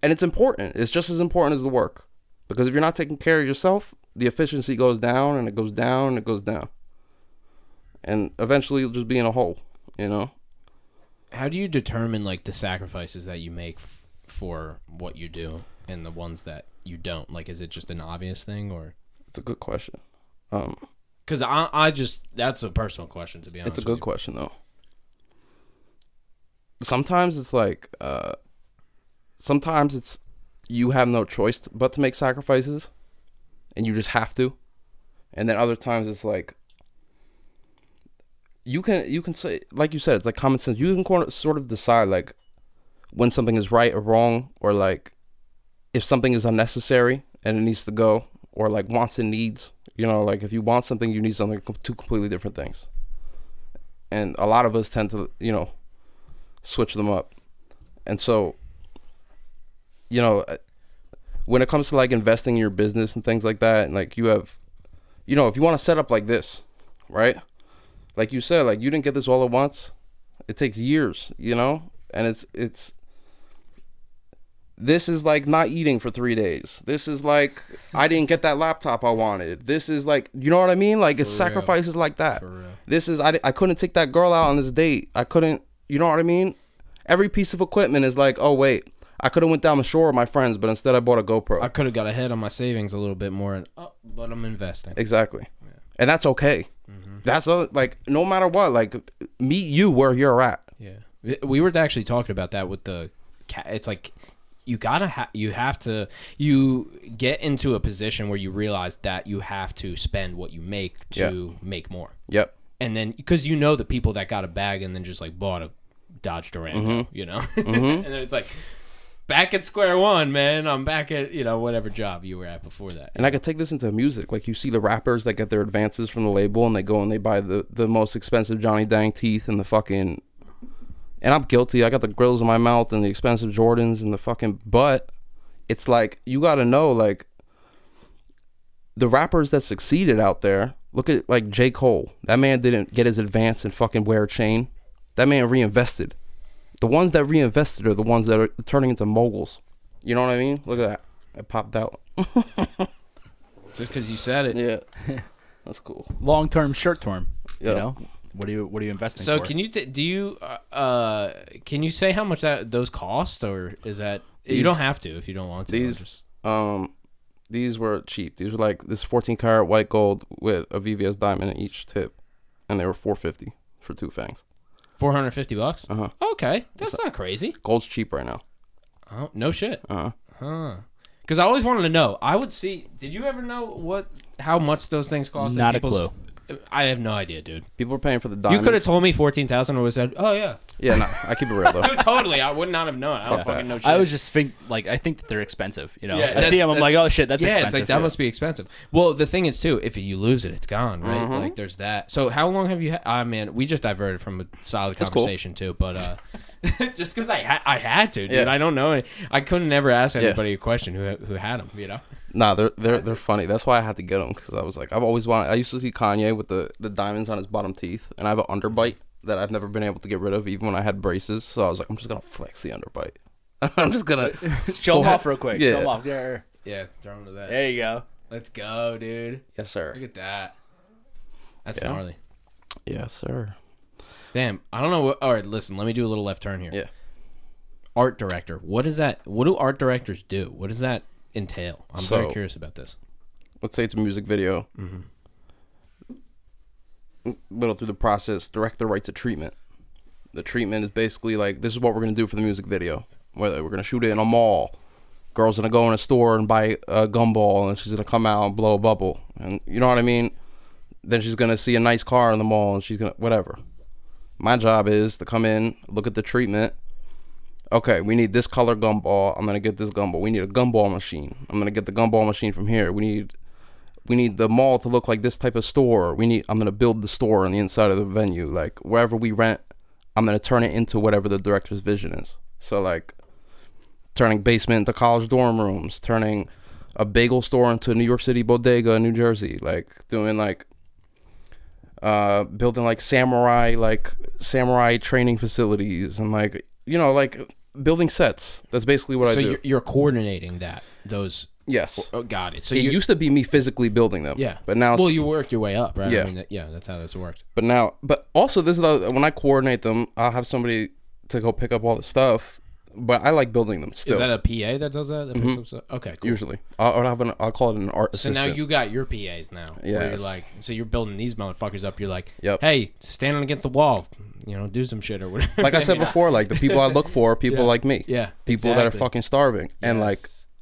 And it's important. It's just as important as the work. Because if you're not taking care of yourself, the efficiency goes down, and it goes down, and it goes down. And eventually you'll just be in a hole, you know? How do you determine, like, the sacrifices that you make for what you do and the ones that you don't? Like, is it just an obvious thing, or? It's a good question. Because I just, that's a personal question, to be honest. It's a good question, though. Sometimes it's like, sometimes it's, you have no choice but to make sacrifices, and you just have to. And then other times it's like, you can say, like you said, it's like common sense. You can sort of decide, like, when something is right or wrong, or, like, if something is unnecessary and it needs to go, or, like, wants and needs. You know, like, if you want something, you need something, two completely different things. And a lot of us tend to, you know, switch them up. And so, you know, when it comes to, like, investing in your business and things like that, and, like, you have, you know, if you want to set up like this, right? Like you said, like, you didn't get this all at once. It takes years, you know? And it's this is like not eating for 3 days. This is like, I didn't get that laptop I wanted. This is like, you know what I mean? Like, it's sacrifices like that. This is, I couldn't take that girl out on this date. I couldn't, you know what I mean? Every piece of equipment is like, oh, wait, I could have went down the shore with my friends, but instead I bought a GoPro. I could have got ahead on my savings a little bit more, but I'm investing. Exactly. Yeah. And that's okay. Mm-hmm. That's like, no matter what, like, meet you where you're at. Yeah. We were actually talking about that with the cat. It's like, you have to get into a position where you realize that you have to spend what you make to make more. Yep. And then, because you know the people that got a bag and then just, like, bought a Dodge Durango, you know? Mm-hmm. And then it's like, back at square one, man. I'm back at, you know, whatever job you were at before that. And I could take this into music. Like, you see the rappers that get their advances from the label, and they go and they buy the most expensive Johnny Dang teeth and the fucking... And I'm guilty. I got the grills in my mouth and the expensive Jordans and the fucking... But it's like, you got to know, like, the rappers that succeeded out there, look at, like, J. Cole. That man didn't get his advance and fucking wear a chain. That man reinvested. The ones that reinvested are the ones that are turning into moguls. You know what I mean? Look at that. It popped out. Just because you said it. Yeah. That's cool. Long term, short term. Yep. You know? What are you investing so for? Can you can you say how much those cost, or is that you don't have to if you don't want to? These were cheap. These were like this 14 karat white gold with a VVS diamond in each tip, and they were $450 for 2 fangs. $450? Uh-huh. Okay, that's not crazy. Gold's cheap right now. Oh, no shit. Uh-huh. Huh. Because I always wanted to know. I would see. Did you ever know how much those things cost? Not a clue. I have no idea, dude. People are paying for the diamonds. You could have told me 14,000 and would have said, "Oh yeah." Yeah, no, I keep it real though. Dude, totally. I would not have known. I don't fucking know shit. I was just I think that they're expensive. You know, Yeah, I see them. I'm like, oh shit, that's expensive. It's like that must be expensive. Well, the thing is too, if you lose it, it's gone, right? Mm-hmm. Like there's that. So how long have you had? Man, we just diverted from a solid conversation too, but just because I had to, dude. Yeah. I don't know. I couldn't ever ask anybody a question who had them. You know. Nah, they're funny. That's why I had to get them, because I was like, I've always wanted. I used to see Kanye with the diamonds on his bottom teeth, and I have an underbite that I've never been able to get rid of, even when I had braces. So I was like, I'm just gonna flex the underbite. I'm just gonna show them off real quick. Yeah. Show them off. Yeah, throw them to that. There you go. Let's go, dude. Yes, sir. Look at that. That's gnarly. Yes, sir. Damn, I don't know. All right, listen, let me do a little left turn here. Yeah. Art director. What is that? What do art directors do? What does that entail? I'm very curious about this. Let's say it's a music video. Little through the process, director writes a treatment. The treatment is basically like, this is what we're going to do for the music video. Whether we're going to shoot it in a mall. Girl's going to go in a store and buy a gumball, and she's going to come out and blow a bubble. And you know what I mean? Then she's going to see a nice car in the mall, and she's going to, whatever. My job is to come in, look at the treatment. Okay, we need this color gumball. I'm going to get this gumball. We need a gumball machine. I'm going to get the gumball machine from here. We need the mall to look like this type of store. I'm going to build the store on the inside of the venue. Like, wherever we rent, I'm going to turn it into whatever the director's vision is. So, like, turning basement into college dorm rooms, turning a bagel store into a New York City bodega in New Jersey, like, doing, like, building, like, samurai training facilities, and, like, you know, like, building sets. That's basically what I do. So you're coordinating those... Yes. Oh, got it. So it used to be me physically building them. Yeah. But now... Well, you worked your way up, right? Yeah. I mean, that's how this worked. But also, this is when I coordinate them, I'll have somebody to go pick up all the stuff. But I like building them still. Is that a PA that does that? Picks up stuff? Okay, cool. Usually. I'll call it an art assistant. So now you got your PAs now. Yeah. Where you're like, so you're building these motherfuckers up. You're like, yep. Hey, standing against the wall, you know, do some shit or whatever. Like I said before, like the people I look for are people like me. Yeah. People that are fucking starving. Yes. And like...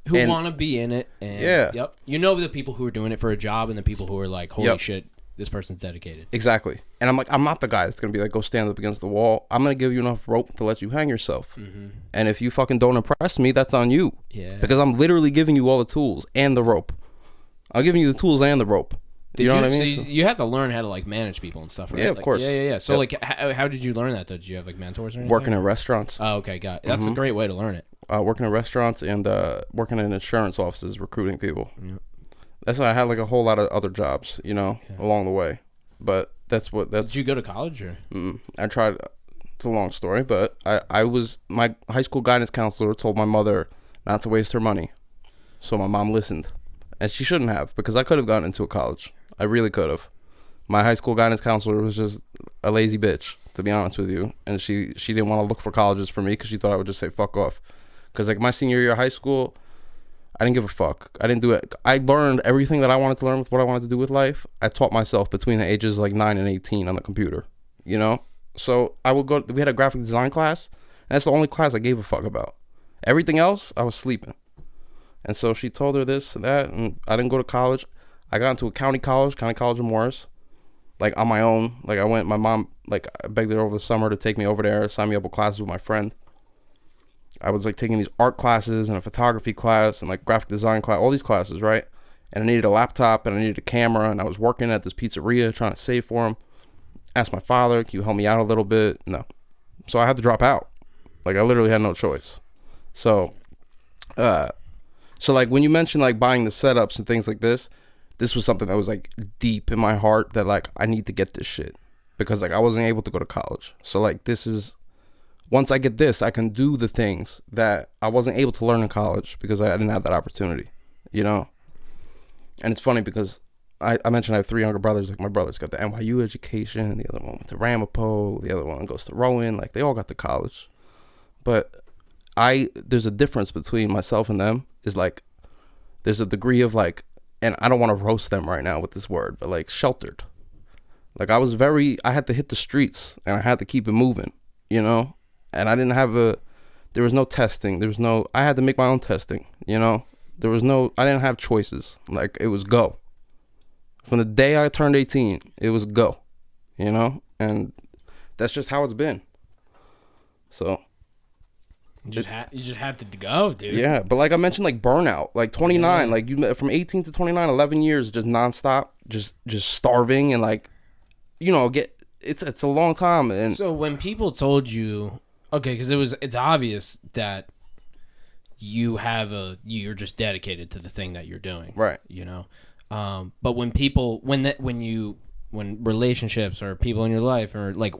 Who want to be in it. And, yeah. Yep. You know the people who are doing it for a job and the people who are like, holy shit, this person's dedicated. Exactly. And I'm like, I'm not the guy that's going to be like, go stand up against the wall. I'm going to give you enough rope to let you hang yourself. Mm-hmm. And if you fucking don't impress me, that's on you. Yeah. Because I'm literally giving you all the tools and the rope. I'm giving you the tools and the rope. You know what I mean? So you had to learn how to like manage people and stuff, right? Yeah, of course. Yeah. So like, how did you learn that though? Did you have like mentors or anything? Working in restaurants. Oh, okay, got it. That's a great way to learn it. Working in restaurants and working in insurance offices, recruiting people. Yep. That's why I had like a whole lot of other jobs, you know, along the way. But that's. Did you go to college or? I tried. It's a long story, but my high school guidance counselor told my mother not to waste her money, so my mom listened, and she shouldn't have, because I could have gotten into a college. I really could have. My high school guidance counselor was just a lazy bitch, to be honest with you, and she didn't want to look for colleges for me because she thought I would just say fuck off. Because like my senior year of high school, I didn't give a fuck. I didn't do it. I learned everything that I wanted to learn with what I wanted to do with life. I taught myself between the ages like 9 and 18 on the computer, you know? So I would go, we had a graphic design class, and that's the only class I gave a fuck about. Everything else, I was sleeping. And so she told her this and that, and I didn't go to college. I got into a county college of Morris, like on my own. Like I went, my mom, like I begged her over the summer to take me over there, sign me up with classes with my friend. I was like taking these art classes and a photography class and like graphic design class, all these classes, right? And I needed a laptop and I needed a camera, and I was working at this pizzeria trying to save for him. Asked my father, can you help me out a little bit? No. So I had to drop out. Like I literally had no choice. So like when you mentioned like buying the setups and things like this was something that was like deep in my heart, that like I need to get this shit, because like I wasn't able to go to college. So like this is, once I get this, I can do the things that I wasn't able to learn in college because I didn't have that opportunity, you know? And it's funny because I mentioned I have 3 younger brothers. Like my brother's got the NYU education, the other one went to Ramapo, the other one goes to Rowan. Like they all got to college. But there's a difference between myself and them, is like there's a degree of like, and I don't want to roast them right now with this word, but like sheltered. Like I had to hit the streets and I had to keep it moving, you know? And I didn't have there was no testing. I had to make my own testing, you know? I didn't have choices. Like it was go. From the day I turned 18, it was go, you know? And that's just how it's been. So. You just had to go, dude. Yeah, but like I mentioned, like burnout, like 29, like you from 18 to 29, 11 years, just nonstop, just starving, and like, you know, it's a long time. And so when people told you, okay, because it's obvious that you're just dedicated to the thing that you're doing, right? You know, but when people when relationships or people in your life or like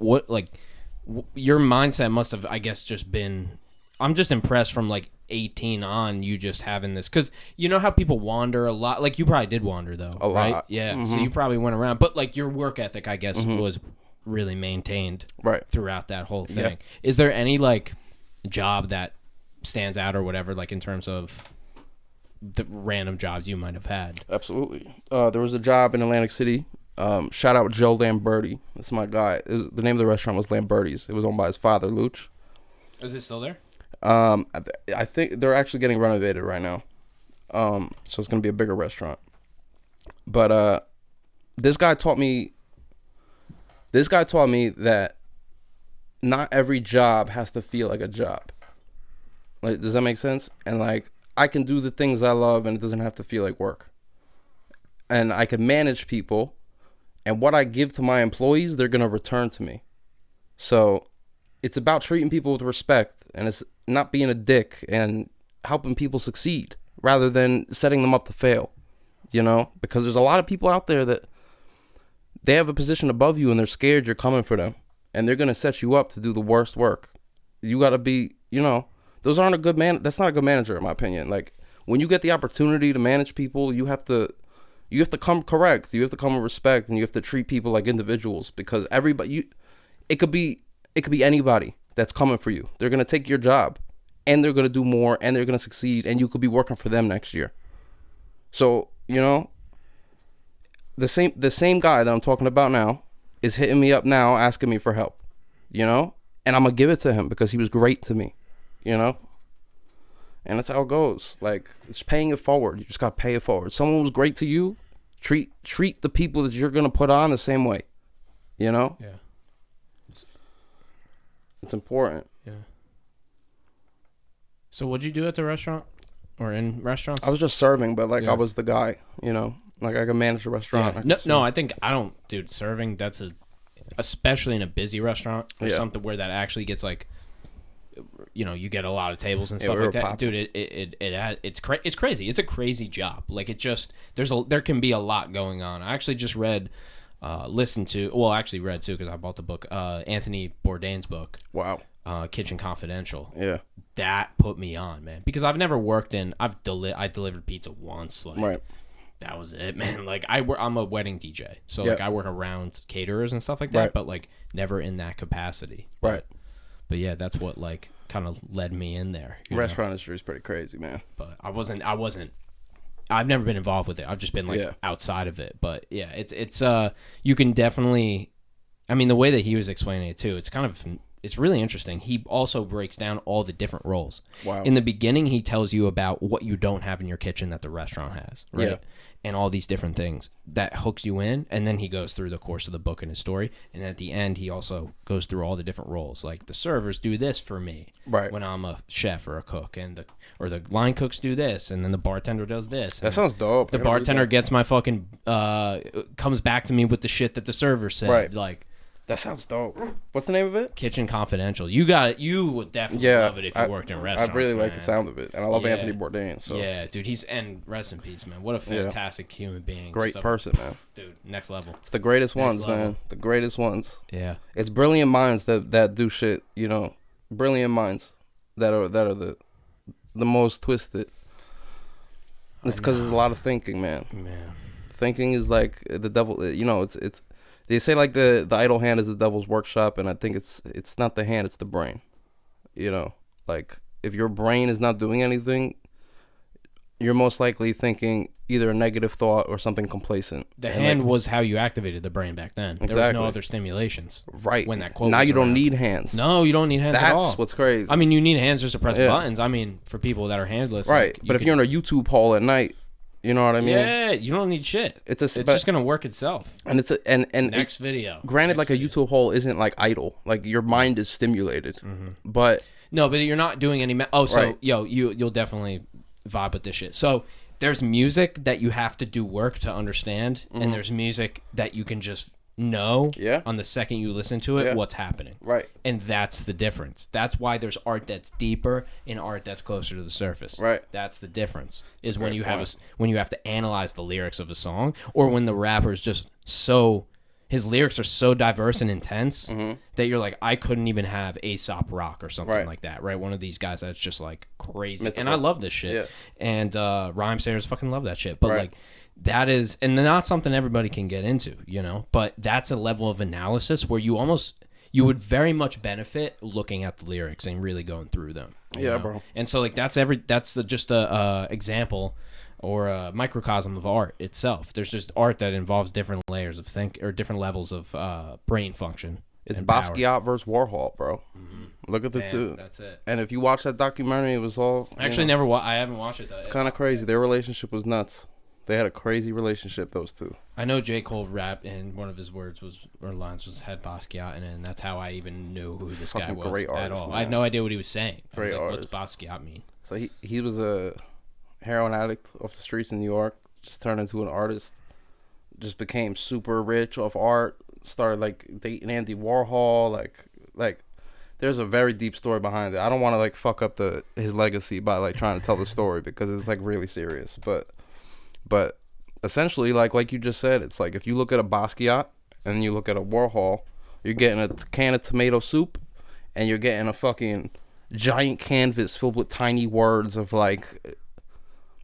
your mindset must have, I guess, just been. I'm just impressed from like 18 on, you just having this, because you know how people wander a lot. Like, you probably did wander though, a right? lot. Yeah. So you probably went around, but like your work ethic, I guess, was really maintained throughout that whole thing. Yeah. Is there any like job that stands out or whatever, like in terms of the random jobs you might have had? Absolutely. There was a job in Atlantic City. Shout out Joe Lamberti. That's my guy. The name of the restaurant was Lamberti's. It was owned by his father, Luch. Is it still there? I think they're actually getting renovated right now. So it's gonna be a bigger restaurant. But this guy taught me that not every job has to feel like a job. Like, does that make sense? And like, I can do the things I love and it doesn't have to feel like work. And I can manage people, and what I give to my employees, they're gonna return to me. So it's about treating people with respect, and it's not being a dick and helping people succeed rather than setting them up to fail, you know? Because there's a lot of people out there that they have a position above you and they're scared you're coming for them, and they're going to set you up to do the worst work. You got to be, you know, those aren't a good man. That's not a good manager, in my opinion. Like, when you get the opportunity to manage people, you have to come correct. You have to come with respect, and you have to treat people like individuals, because everybody, it could be anybody that's coming for you. They're going to take your job, and they're going to do more, and they're going to succeed, and you could be working for them next year. So, you know, the same guy that I'm talking about now is hitting me up now asking me for help, you know? And I'm going to give it to him because he was great to me, you know? And that's how it goes. Like, it's paying it forward. You just got to pay it forward. Someone was great to you, treat the people that you're going to put on the same way, you know? Yeah. It's important. Yeah. So what'd you do at the restaurant or in restaurants? I was just serving, but like I was the guy, you know, like I could manage a restaurant. Yeah. Dude, serving, that's especially in a busy restaurant or something where that actually gets like, you know, you get a lot of tables and stuff like that. Popping. Dude, it's crazy. It's a crazy job. Like, there can be a lot going on. I actually just read read too, because I bought the book, Anthony Bourdain's book. Wow. Kitchen Confidential. Yeah. That put me on, man, because I've never worked in. I delivered pizza once. Like, right. That was it, man. Like, I'm a wedding DJ, so like I work around caterers and stuff like that, but like never in that capacity. But yeah, that's what like kind of led me in there. Restaurant industry is pretty crazy, man. But I wasn't. I've never been involved with it. I've just been like outside of it. But yeah, it's you can definitely. I mean, the way that he was explaining it too, it's really interesting. He also breaks down all the different roles. Wow. In the beginning, he tells you about what you don't have in your kitchen that the restaurant has, right? Yeah. And all these different things that hooks you in. And then he goes through the course of the book and his story. And at the end, he also goes through all the different roles. Like, the servers do this for me when I'm a chef or a cook, and the line cooks do this, and then the bartender does this. That sounds dope. The bartender gets my fucking comes back to me with the shit that the server said. Right. Like, that sounds dope. What's the name of it? Kitchen Confidential. You got it. You would definitely love it if you worked in restaurants. I really like the sound of it, and I love Anthony Bourdain. So yeah, dude, and rest in peace, man. What a fantastic human being. Great person, man. Dude, next level. It's the greatest ones, man. The greatest ones. Yeah. It's brilliant minds that do shit. You know, brilliant minds that are the most twisted. It's because there's a lot of thinking, man. Thinking is like the devil. You know, it's. They say like the idle hand is the devil's workshop, and I think it's not the hand, it's the brain. You know, like, if your brain is not doing anything, you're most likely thinking either a negative thought or something complacent. The hand was how you activated the brain back then. There was no other stimulations. Right. When that quote now was you don't around. need hands. No, you don't need hands at all. That's what's crazy. I mean, you need hands just to press buttons. I mean, for people that are handless. Right. But if you're in a YouTube hall at night, you know what I mean? Yeah, you don't need shit. It's just gonna work itself. And next video. Granted, like a YouTube hole isn't like idle. Like, your mind is stimulated, but you're not doing any. You'll definitely vibe with this shit. So there's music that you have to do work to understand, and there's music that you can just know on the second you listen to it what's happening. Right. And that's the difference. That's why there's art that's deeper and art that's closer to the surface. Right. That's the difference. Is when you have to analyze the lyrics of a song, or when the rapper's just so his lyrics are so diverse and intense that you're like, I couldn't even have Aesop Rock or something like that, right? One of these guys that's just like crazy. Mythical. And I love this shit. Yeah. And rhyme sayers fucking love that shit. But like, that is, and not something everybody can get into, you know? But that's a level of analysis where you would very much benefit looking at the lyrics and really going through them. Yeah, bro. And so like just a example or a microcosm of art itself. There's just art that involves different layers of different levels of brain function. It's Basquiat versus Warhol, bro. Mm-hmm. Look at the two. That's it. And if you watch that documentary, it was all. I actually I haven't watched it. It's kind of crazy. Their relationship was nuts. They had a crazy relationship, those two. I know J. Cole rapped, and one of his lines had Basquiat in it, and that's how I even knew who this guy was great artist, at all. man. I had no idea what he was saying. Great artist. What's Basquiat mean? So he was a heroin addict off the streets in New York, just turned into an artist, just became super rich off art, started like dating Andy Warhol, like there's a very deep story behind it. I don't want to like fuck up his legacy by like trying to tell the story because it's like really serious, but essentially like you just said, it's like if you look at a Basquiat and you look at a Warhol, you're getting a can of tomato soup and you're getting a fucking giant canvas filled with tiny words of like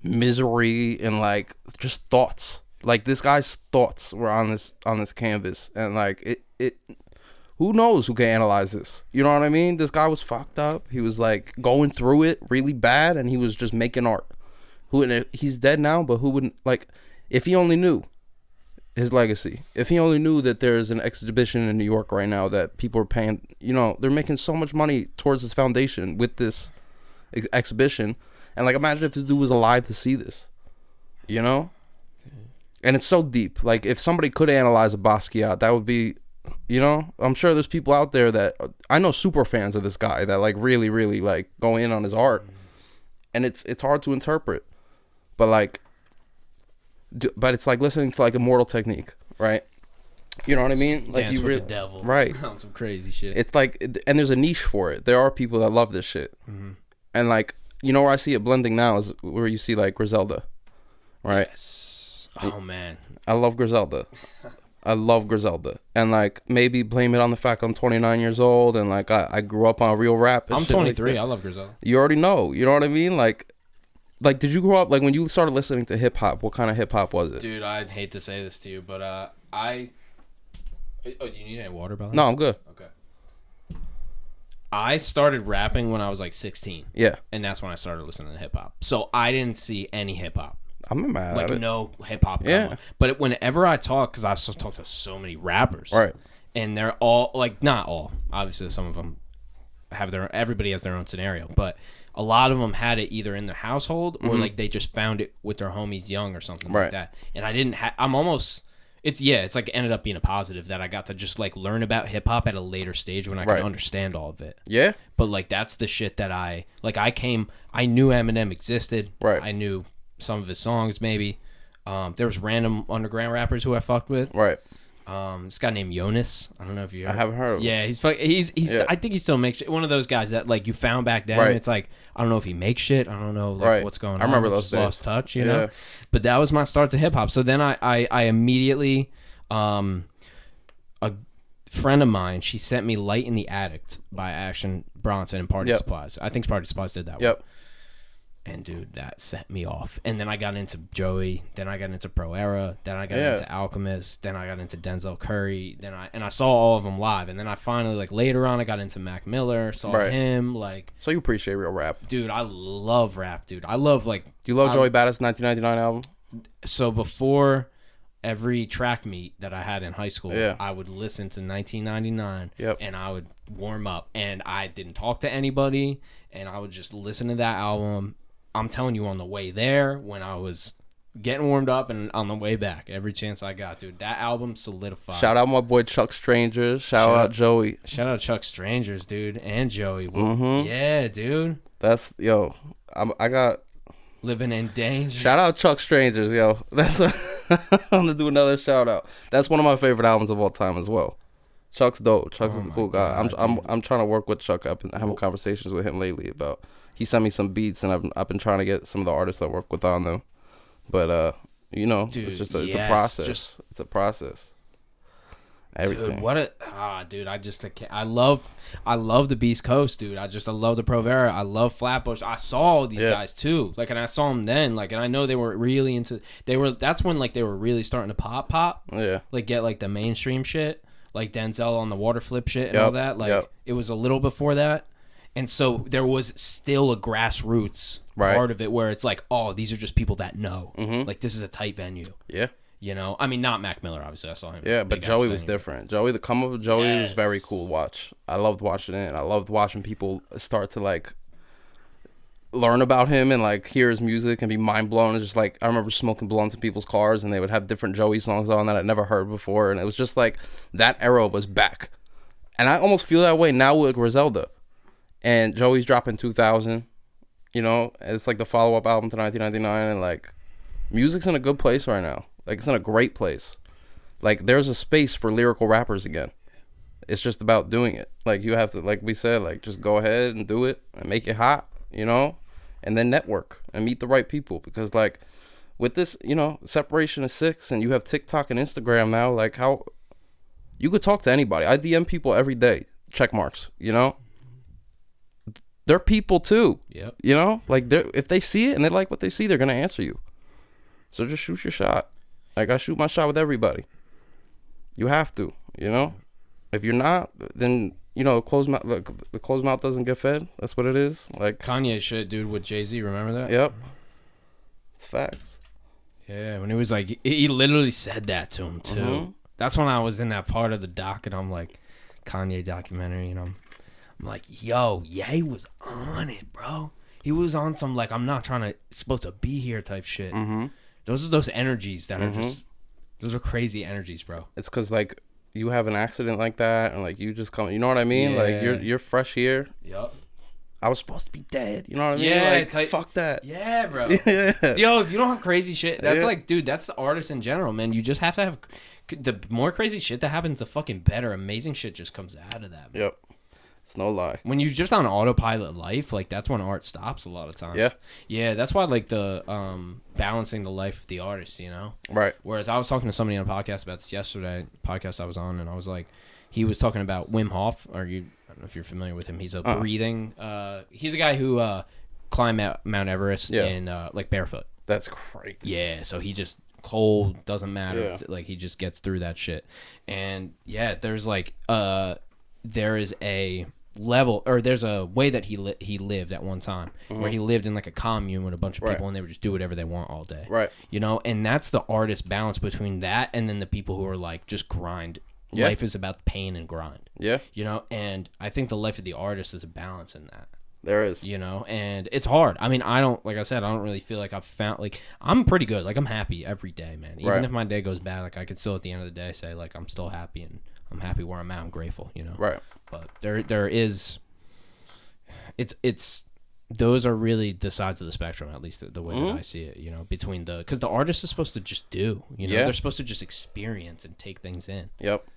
misery and like just thoughts. Like this guy's thoughts were on this canvas, and like it who knows who can analyze this, you know what I mean? This guy was fucked up. He was like going through it really bad, and he was just making art. He's dead now, but who wouldn't, like, if he only knew his legacy, if he only knew that there's an exhibition in New York right now that people are paying, you know, they're making so much money towards this foundation with this exhibition. And like, imagine if the dude was alive to see this, you know? And it's so deep. Like, if somebody could analyze a Basquiat, that would be, you know? I'm sure there's people out there that, I know super fans of this guy that like really, really like go in on his art. And it's hard to interpret. But like, it's like listening to like Immortal Technique, right? You know what I mean? Like, Dance you with the devil, right? Some crazy shit. It's like, and there's a niche for it. There are people that love this shit, and like, you know where I see it blending now is where you see like Griselda, right? Yes. Oh man, I love Griselda. I love Griselda, and like maybe blame it on the fact I'm 29 years old and like I grew up on real rap. I'm 23. I love Griselda. You already know. You know what I mean? Like, did you grow up, like, when you started listening to hip-hop, what kind of hip-hop was it? Dude, I'd hate to say this to you, but Oh, do you need any water, Bella? No, I'm good. Okay. I started rapping when I was, like, 16. Yeah. And that's when I started listening to hip-hop. So I didn't see any hip-hop. I'm not mad at it. Like, no hip-hop. Yeah. But whenever I talk, because I talk to so many rappers. Right. And they're all, like, not all. Obviously, some of them everybody has their own scenario. But a lot of them had it either in their household or like they just found it with their homies young or something like that. And I didn't I'm almost, it's like ended up being a positive that I got to just like learn about hip hop at a later stage when I could understand all of it. Yeah. But like that's the shit that I knew Eminem existed. Right. I knew some of his songs maybe. There was random underground rappers who I fucked with. Right. This guy named Jonas. I don't know if you heard. I haven't heard of him. Yeah, he's Yeah. I think he still makes shit. One of those guys that like you found back then. Right. It's like I don't know if he makes shit. I don't know like what's going on. I remember Just those days. lost touch, you know. But that was my start to hip hop. So then I immediately a friend of mine, she sent me Light in the Attic by Action Bronson and Party Supplies. I think Party Supplies did that one. And dude, that set me off. And then I got into Joey. Then I got into Pro Era. Then I got into Alchemist. Then I got into Denzel Curry. Then I saw all of them live. And then I finally, like, later on, I got into Mac Miller. Saw him. Like, so you appreciate real rap, dude. I love rap, dude. I love like. Do you love Joey Badass 1999 album? So before every track meet that I had in high school, I would listen to 1999. And I would warm up. And I didn't talk to anybody. And I would just listen to that album. I'm telling you, on the way there, when I was getting warmed up, and on the way back, every chance I got, dude, that album solidified. Shout out my boy Chuck Strangers. Shout out Joey. Shout out Chuck Strangers, dude, and Joey. Yeah, dude. That's I got Living in Danger. Shout out Chuck Strangers, yo. I'm gonna do another shout out. That's one of my favorite albums of all time as well. Chuck's dope. Chuck's a cool guy. I'm trying to work with Chuck. I've been having conversations with him lately about. He sent me some beats, and I've been trying to get some of the artists I work with on them. But you know, dude, it's just it's a process. It's a process. everything. Dude, what a dude! I love the Beast Coast, dude. I love the Provera. I love Flatbush. I saw these guys too, like, and I saw them then, like, and I know they were really into. That's when like they were really starting to pop. Yeah, like get like the mainstream shit, like Denzel on the water flip shit and all that. Like it was a little before that, and so there was still a grassroots part of it where it's like, oh, these are just people that know. Like this is a tight venue. Yeah. You know, I mean, not Mac Miller, obviously. I saw him. Yeah, but Joey was different. The come up with Joey was very cool to watch. I loved watching it. I loved watching people start to, like, learn about him and, like, hear his music and be mind blown. It's just, like, I remember smoking blunts in people's cars, and they would have different Joey songs on that I'd never heard before. And it was just, like, that era was back. And I almost feel that way now with Griselda. And Joey's dropping 2000, you know? It's, like, the follow-up album to 1999. And, like, music's in a good place right now. Like, it's in a great place. Like, there's a space for lyrical rappers again. It's just about doing it. Like, you have to, like we said, like, just go ahead and do it and make it hot, you know? And then network and meet the right people. Because, like, with this, you know, separation of 6 and you have TikTok and Instagram now, like, how you could talk to anybody. I DM people every day, check marks, you know? They're people, too. Yep. You know? Like, if they see it and they like what they see, they're going to answer you. So just shoot your shot. Like, I shoot my shot with everybody. You have to, you know? If you're not, then, you know, the closed mouth doesn't get fed. That's what it is. Like Kanye shit, dude, with Jay-Z. Remember that? Yep. It's facts. Yeah, when he was like, he literally said that to him, too. That's when I was in that part of the doc, and I'm like, Kanye documentary, and I'm like, yo, Ye was on it, bro. He was on some, like, I'm not supposed to be here type shit. Those are those energies that are just, those are crazy energies, bro. It's because, like, you have an accident like that, and, like, you just come, you know what I mean? Yeah. Like, you're fresh here. Yep. I was supposed to be dead. You know what I mean? Yeah. Like, fuck that. Yeah, bro. Yeah. Yo, if you don't have crazy shit, that's like, dude, that's the artist in general, man. You just have to have, the more crazy shit that happens, the fucking better. Amazing shit just comes out of that, man. Yep. It's no lie. When you're just on autopilot life, like, that's when art stops a lot of times. Yeah. Yeah, that's why, like, the balancing the life of the artist, you know? Right. Whereas I was talking to somebody on a podcast about this yesterday, podcast I was on, and I was like, he was talking about Wim Hof. I don't know if you're familiar with him. He's a breathing, he's a guy who climbed Mount Everest in, like, barefoot. That's crazy. Yeah, so he just, cold, doesn't matter. Yeah. Like, he just gets through that shit. And, yeah, there's, like, there is a level, or there's a way that he lived at one time where he lived in like a commune with a bunch of people and they would just do whatever they want all day, right? You know, and that's the artist balance between that and then the people who are like just grind. Life is about pain and grind, you know, and I think the life of the artist is a balance in that. There is, you know, and it's hard. I mean, like I said, I don't really feel like I've found, like, I'm pretty good, like, I'm happy every day, man. Even if my day goes bad, like, I could still at the end of the day say, like, I'm still happy and I'm happy where I'm at. I'm grateful, you know. Right. But there is, it's those are really the sides of the spectrum, at least the way that I see it, you know, between because the artist is supposed to just do, you know, they're supposed to just experience and take things in. Yep.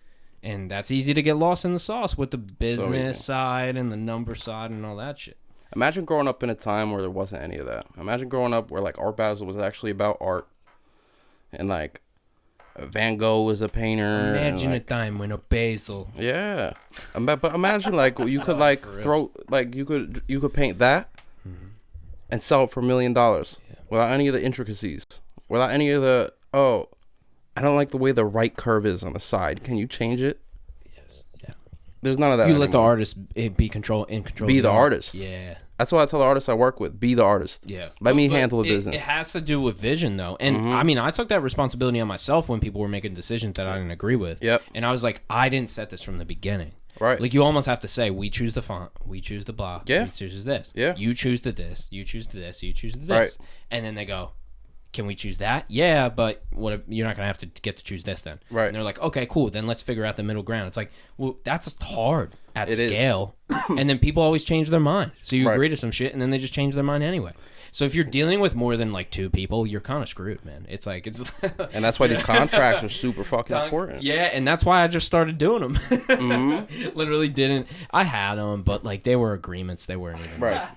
And that's easy to get lost in the sauce with the business side and the number side and all that shit. Imagine growing up in a time where there wasn't any of that. Imagine growing up where, like, Art Basel was actually about art, and, like, Van Gogh was a painter. Imagine a time when a Basil. Yeah, but imagine, like, you could like throw, like, you could paint that and sell it for $1 million without any of the intricacies, without any of the I don't like the way the right curve is on the side. Can you change it? Yes. Yeah. There's none of that. You let the artist be in control. Be the artist. Yeah. That's what I tell the artists I work with. Be the artist. Yeah. Let me handle the business. It has to do with vision, though. And, I mean, I took that responsibility on myself when people were making decisions that I didn't agree with. Yep. And I was like, I didn't set this from the beginning. Right. Like, you almost have to say, we choose the font, we choose the block, we choose this. Yeah. You choose the this, you choose the this, you choose the this. Right. And then they go, can we choose that? Yeah, but what if you're not going to have to get to choose this then. Right. And they're like, okay, cool. Then let's figure out the middle ground. It's like, well, that's hard at It scale. And then people always change their mind. So you agree to some shit and then they just change their mind anyway. So if you're dealing with more than like 2 people, you're kind of screwed, man. It's like, it's and that's why these contracts are super fucking important. Yeah, and that's why I just started doing them. Literally didn't. I had them, but like they were agreements. They weren't even right.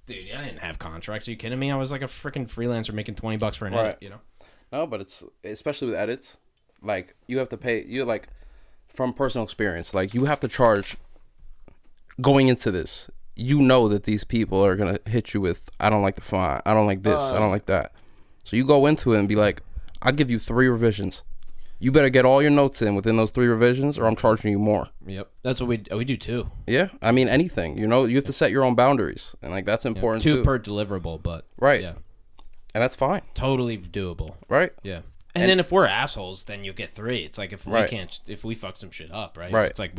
Dude, I didn't have contracts. Are you kidding me? I was like a freaking freelancer making $20 for an edit, you know? No, but it's especially with edits, like you have to pay. You like from personal experience, like you have to charge going into this. You know that these people are gonna hit you with, I don't like the font, I don't like this, I don't like that. So you go into it and be like, I'll give you 3 revisions. You better get all your notes in within those 3 revisions, or I'm charging you more. Yep, that's what we do too. Yeah, I mean anything. You know, you have to set your own boundaries, and like that's important too. 2 per deliverable, but right. Yeah, and that's fine. Totally doable. Right. Yeah. And then if we're assholes, then you get 3. It's like if we right. can't, if we fuck some shit up, right? Right. It's like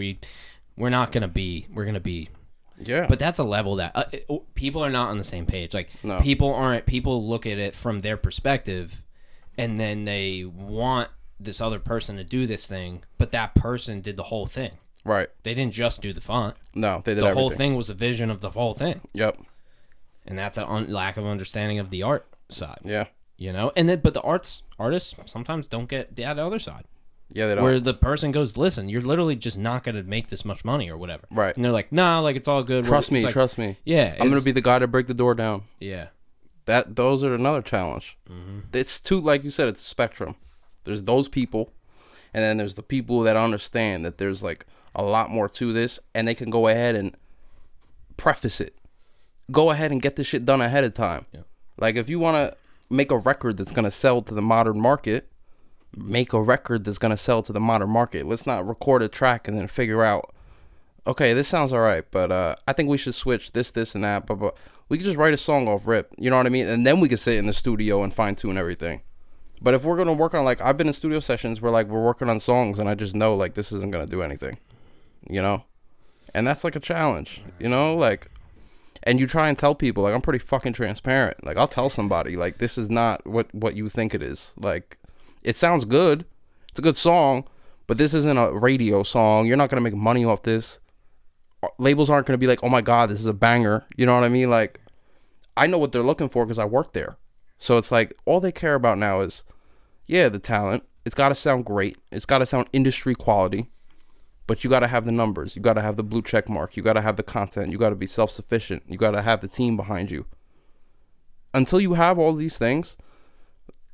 we're not gonna be, we're gonna be. Yeah. But that's a level that people are not on the same page. Like No. people look at it from their perspective, and then they want this other person to do this thing, but that person did the whole thing. Right. They didn't just do the font. No, they did the everything. whole thing was a vision of the whole thing. Yep. And that's a lack of understanding of the art side. Yeah. You know, and then but the artists sometimes don't get the other side. Yeah, they don't. Where the person goes, listen, you're literally just not going to make this much money or whatever. Right. And they're like, nah, like it's all good. Trust me, like, trust me. Yeah. I'm gonna be the guy to break the door down. Yeah. Those are another challenge. Mm-hmm. It's too, like you said, it's a spectrum. There's those people, and then there's the people that understand that there's like a lot more to this, and they can go ahead and preface it. Go ahead and get this shit done ahead of time. Yeah. Like if you want to make a record that's gonna sell to the modern market, make a record that's gonna sell to the modern market. Let's not record a track and then figure out, okay, this sounds all right, but I think we should switch this, and that. But we could just write a song off rip. You know what I mean? And then we could sit in the studio and fine tune everything. But if we're gonna work on, like, I've been in studio sessions where like we're working on songs and I just know like this isn't gonna do anything, you know, and that's like a challenge, you know, like. And you try and tell people, like, I'm pretty fucking transparent. Like, I'll tell somebody, like, this is not what you think it is. Like, it sounds good. It's a good song, but this isn't a radio song. You're not going to make money off this. Labels aren't going to be like, oh, my God, this is a banger. You know what I mean? Like, I know what they're looking for because I work there. So it's like, all they care about now is, yeah, the talent. It's got to sound great. It's got to sound industry quality. But you got to have the numbers. You got to have the blue check mark. You got to have the content. You got to be self-sufficient. You got to have the team behind you. Until you have all these things,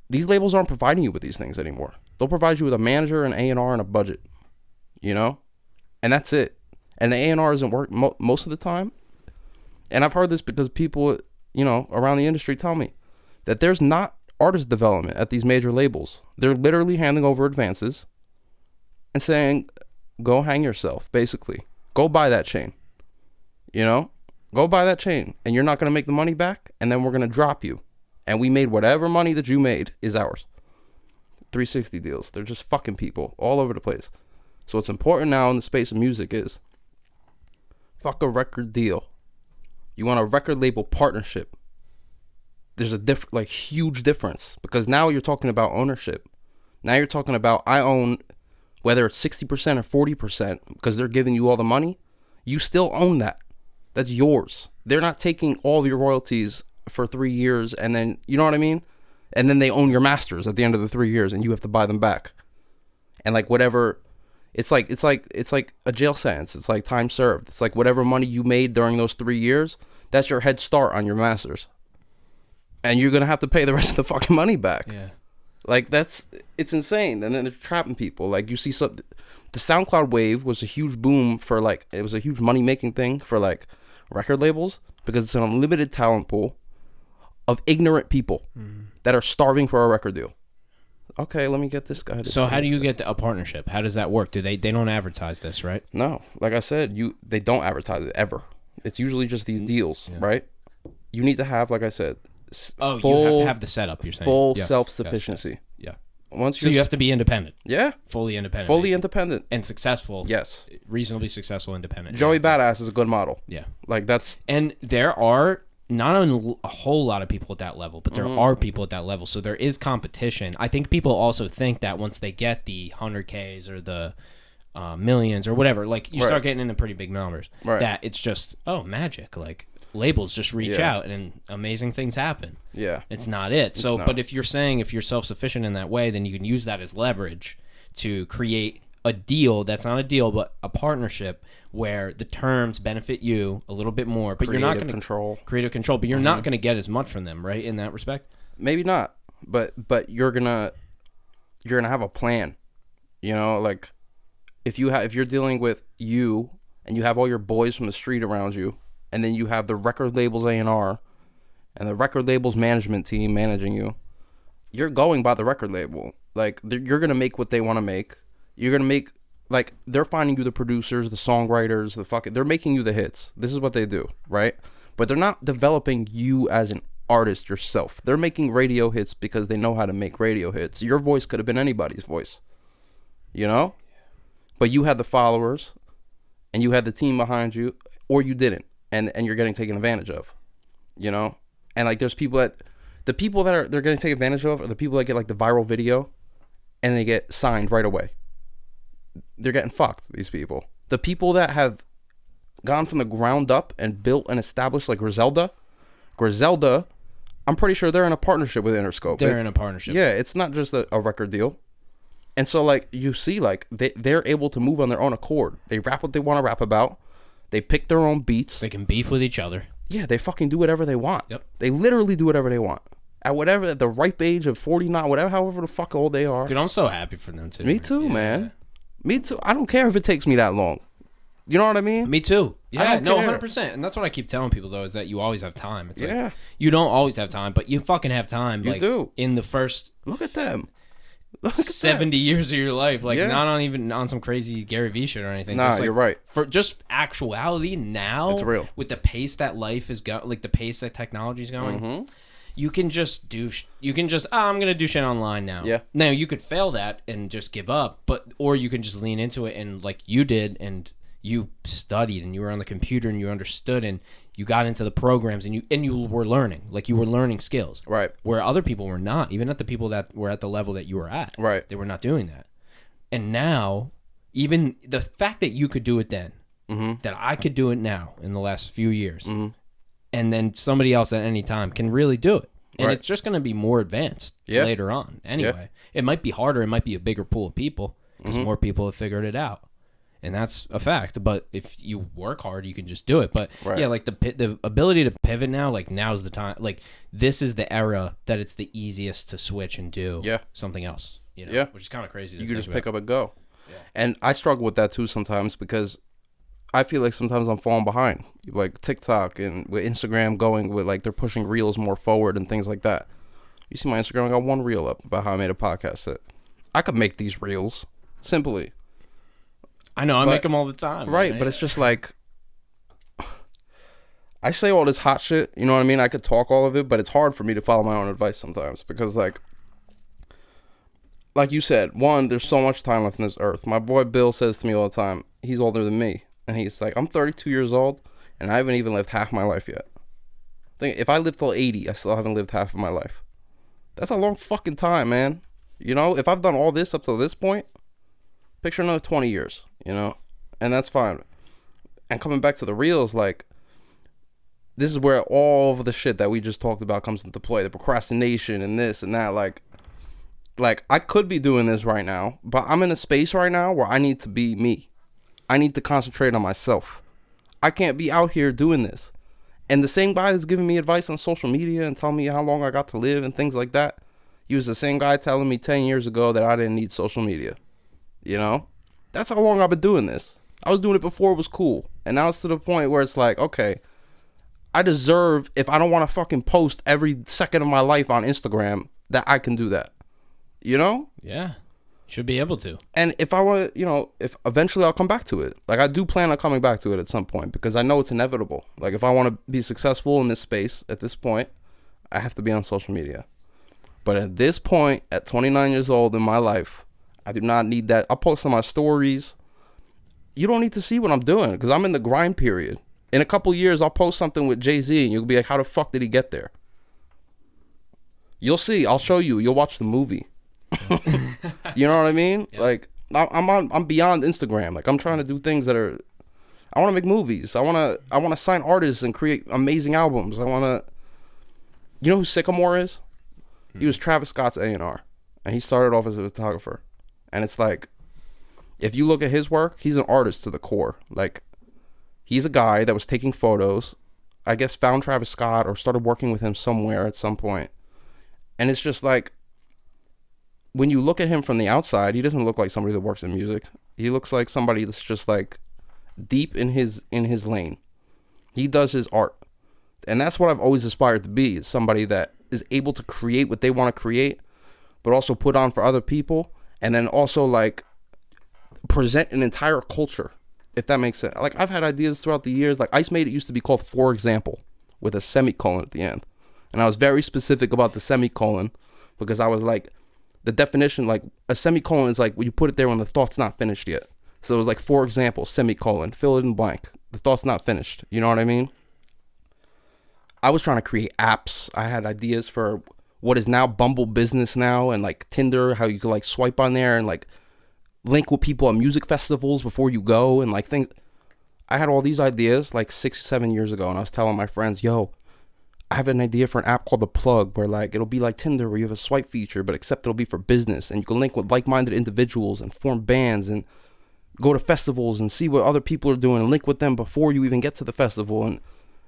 these labels aren't providing you with these things anymore. They'll provide you with a manager, an A&R, and a budget. You know? And that's it. And the A&R doesn't work most of the time. And I've heard this because people, you know, around the industry tell me that there's not artist development at these major labels. They're literally handing over advances and saying, go hang yourself, basically. Go buy that chain. You know? Go buy that chain. And you're not going to make the money back. And then we're going to drop you. And we made whatever money that you made is ours. 360 deals. They're just fucking people all over the place. So what's important now in the space of music is fuck a record deal. You want a record label partnership. There's a huge difference. Because now you're talking about ownership. Now you're talking about I own, whether it's 60% or 40%, because they're giving you all the money, you still own that. That's yours. They're not taking all of your royalties for 3 years and then, you know what I mean? And then they own your masters at the end of the 3 years and you have to buy them back. And like whatever, it's like a jail sentence. It's like time served. It's like whatever money you made during those 3 years, that's your head start on your masters. And you're going to have to pay the rest of the fucking money back. Yeah. Like, it's insane. And then they're trapping people. Like, you see, the SoundCloud wave was a huge boom for, like, it was a huge money-making thing for, like, record labels because it's an unlimited talent pool of ignorant people that are starving for a record deal. Okay, let me get this guy. So how do you get a partnership? How does that work? They don't advertise this, right? No. Like I said, they don't advertise it ever. It's usually just these deals, right? You need to have, like I said, you have to have the setup, you're saying. Full self-sufficiency. Yes. Yeah. So you have to be independent. Yeah. Fully independent. Fully independent. And successful. Yes. Reasonably successful independent. Joey Badass is a good model. Yeah. Like that's... And there are not a whole lot of people at that level, but there are people at that level. So there is competition. I think people also think that once they get the 100Ks or the millions or whatever, like you start getting into pretty big numbers, that it's just, magic. Like labels just reach out and amazing things happen. Yeah. It's not it. But if you're saying if you're self-sufficient in that way, then you can use that as leverage to create a deal that's not a deal, but a partnership where the terms benefit you a little bit more, but you're not going to creative control, but you're not going to get as much from them, right? In that respect, maybe not, but you're gonna have a plan. You know, like if you're dealing with you and you have all your boys from the street around you, and then you have the record label's A&R and the record label's management team managing you, you're going by the record label. Like, you're going to make what they want to make. You're going to make, like, they're finding you the producers, the songwriters, they're making you the hits. This is what they do, right? But they're not developing you as an artist yourself. They're making radio hits because they know how to make radio hits. Your voice could have been anybody's voice, you know? But you had the followers and you had the team behind you, or you didn't, and you're getting taken advantage of, you know? And like, there's people that, the people that they're getting taken advantage of are the people that get like the viral video and they get signed right away. They're getting fucked, these people. The people that have gone from the ground up and built and established, like Griselda, I'm pretty sure they're in a partnership with Interscope. They're in a partnership. Yeah, it's not just a record deal. And so, like, you see, like, they're able to move on their own accord. They rap what they want to rap about. They pick their own beats. They can beef with each other. Yeah, they fucking do whatever they want. Yep. They literally do whatever they want. At the ripe age of 49, however the fuck old they are. Dude, I'm so happy for them, too. Me too, man. Me too. I don't care if it takes me that long. You know what I mean? Me too. Yeah, no, care. 100%. And that's what I keep telling people, though, is that you always have time. It's yeah. Like, you don't always have time, but you fucking have time. You do. In the first... Look at them. 70 years of your life, like, not on even on some crazy Gary Vee shit or anything. Nah, like, you're right. For just actuality now, it's real. With the pace that life is going, like the pace that technology is going, you can just I'm gonna do shit online now. Yeah. Now you could fail that and just give up, or you can just lean into it and like you did, and you studied and you were on the computer and you understood and you got into the programs and you were learning, like you were learning skills, right? Where other people were not, even at the people that were at the level that you were at, right? They were not doing that. And now, even the fact that you could do it then, that I could do it now in the last few years, and then somebody else at any time can really do it, and it's just going to be more advanced later on. Anyway, it might be harder, it might be a bigger pool of people because more people have figured it out. And that's a fact. But if you work hard, you can just do it. But yeah, like the ability to pivot now, like now's the time. Like this is the era that it's the easiest to switch and do something else. You know, which is kind of crazy. You can just pick up and go. Yeah. And I struggle with that too sometimes because I feel like sometimes I'm falling behind. Like TikTok and with Instagram going with like they're pushing reels more forward and things like that. You see my Instagram, I got one reel up about how I made a podcast set. I could make these reels simply. I know, I make them all the time. Right, but it's just like, I say all this hot shit, you know what I mean? I could talk all of it, but it's hard for me to follow my own advice sometimes because, like you said, one, there's so much time left on this earth. My boy Bill says to me all the time, he's older than me, and he's like, I'm 32 years old, and I haven't even lived half my life yet. If I live till 80, I still haven't lived half of my life. That's a long fucking time, man. You know, if I've done all this up till this point, picture another 20 years, you know, and that's fine. And coming back to the reels, like, this is where all of the shit that we just talked about comes into play. The procrastination and this and that. Like I could be doing this right now, but I'm in a space right now where I need to be me. I need to concentrate on myself. I can't be out here doing this. And the same guy that's giving me advice on social media and telling me how long I got to live and things like that, he was the same guy telling me 10 years ago that I didn't need social media. You know, that's how long I've been doing this. I was doing it before it was cool. And now it's to the point where it's like, okay, I deserve, if I don't want to fucking post every second of my life on Instagram, that I can do that. You know? Yeah. Should be able to. And if I want to, you know, if eventually I'll come back to it. Like I do plan on coming back to it at some point because I know it's inevitable. Like if I want to be successful in this space at this point, I have to be on social media. But at this point, at 29 years old in my life, I do not need that. I'll post on my stories. You don't need to see what I'm doing because I'm in the grind period. In a couple years, I'll post something with Jay-Z and you'll be like, how the fuck did he get there? You'll see. I'll show you. You'll watch the movie. You know what I mean? Yep. Like I'm beyond Instagram. Like I'm trying to do things that are, I want to make movies. I want to sign artists and create amazing albums. I want to, you know who Sycamore is? He was Travis Scott's A&R and he started off as a photographer. And it's like, if you look at his work, he's an artist to the core. Like, he's a guy that was taking photos, I guess found Travis Scott or started working with him somewhere at some point. And it's just like, when you look at him from the outside, he doesn't look like somebody that works in music. He looks like somebody that's just like deep in his lane. He does his art. And that's what I've always aspired to be, is somebody that is able to create what they want to create, but also put on for other people, and then also like present an entire culture, if that makes sense. Like I've had ideas throughout the years. Like ICEMADEIT used to be called For Example with a semicolon at the end. And I was very specific about the semicolon because I was like, the definition, like a semicolon is like when you put it there when the thought's not finished yet. So it was like, for example, semicolon, fill it in blank. The thought's not finished. You know what I mean? I was trying to create apps. I had ideas for what is now Bumble Business now, and like Tinder, how you could like swipe on there and like link with people at music festivals before you go and like things. I had all these ideas like 6 or 7 years ago, and I was telling my friends, yo, I have an idea for an app called The Plug, where like it'll be like Tinder, where you have a swipe feature, but except it'll be for business, and you can link with like-minded individuals and form bands and go to festivals and see what other people are doing and link with them before you even get to the festival. And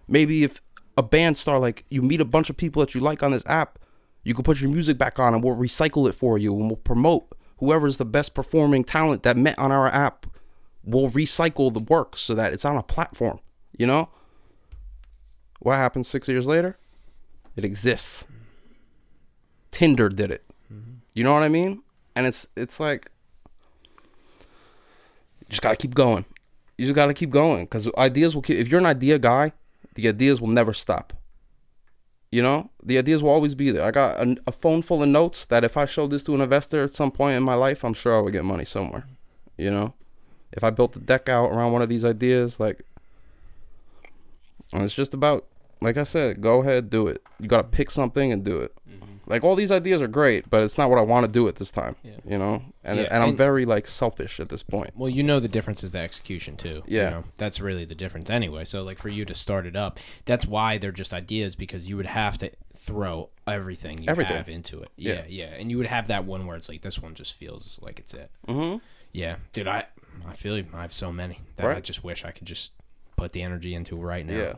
maybe if a band star, like you meet a bunch of people that you like on this app, you can put your music back on and we'll recycle it for you, and we'll promote whoever's the best performing talent that met on our app. We'll recycle the work so that it's on a platform, you know? What happens 6 years later? It exists. Tinder did it. You know what I mean? And it's like, you just gotta keep going. You just gotta keep going, because ideas will keep. If you're an idea guy, the ideas will never stop. You know, the ideas will always be there. I got a phone full of notes that if I showed this to an investor at some point in my life, I'm sure I would get money somewhere. You know, if I built the deck out around one of these ideas, like, and it's just about, like I said, go ahead, do it. You got to pick something and do it. Like, all these ideas are great, but it's not what I want to do at this time, you know? And I'm very, like, selfish at this point. Well, you know the difference is the execution, too. Yeah. You know, that's really the difference anyway. So, like, for you to start it up, that's why they're just ideas, because you would have to throw everything you have into it. Yeah. And you would have that one where it's like, this one just feels like it's it. Yeah. Dude, I feel you. I have so many that I just wish I could just put the energy into right now. Yeah.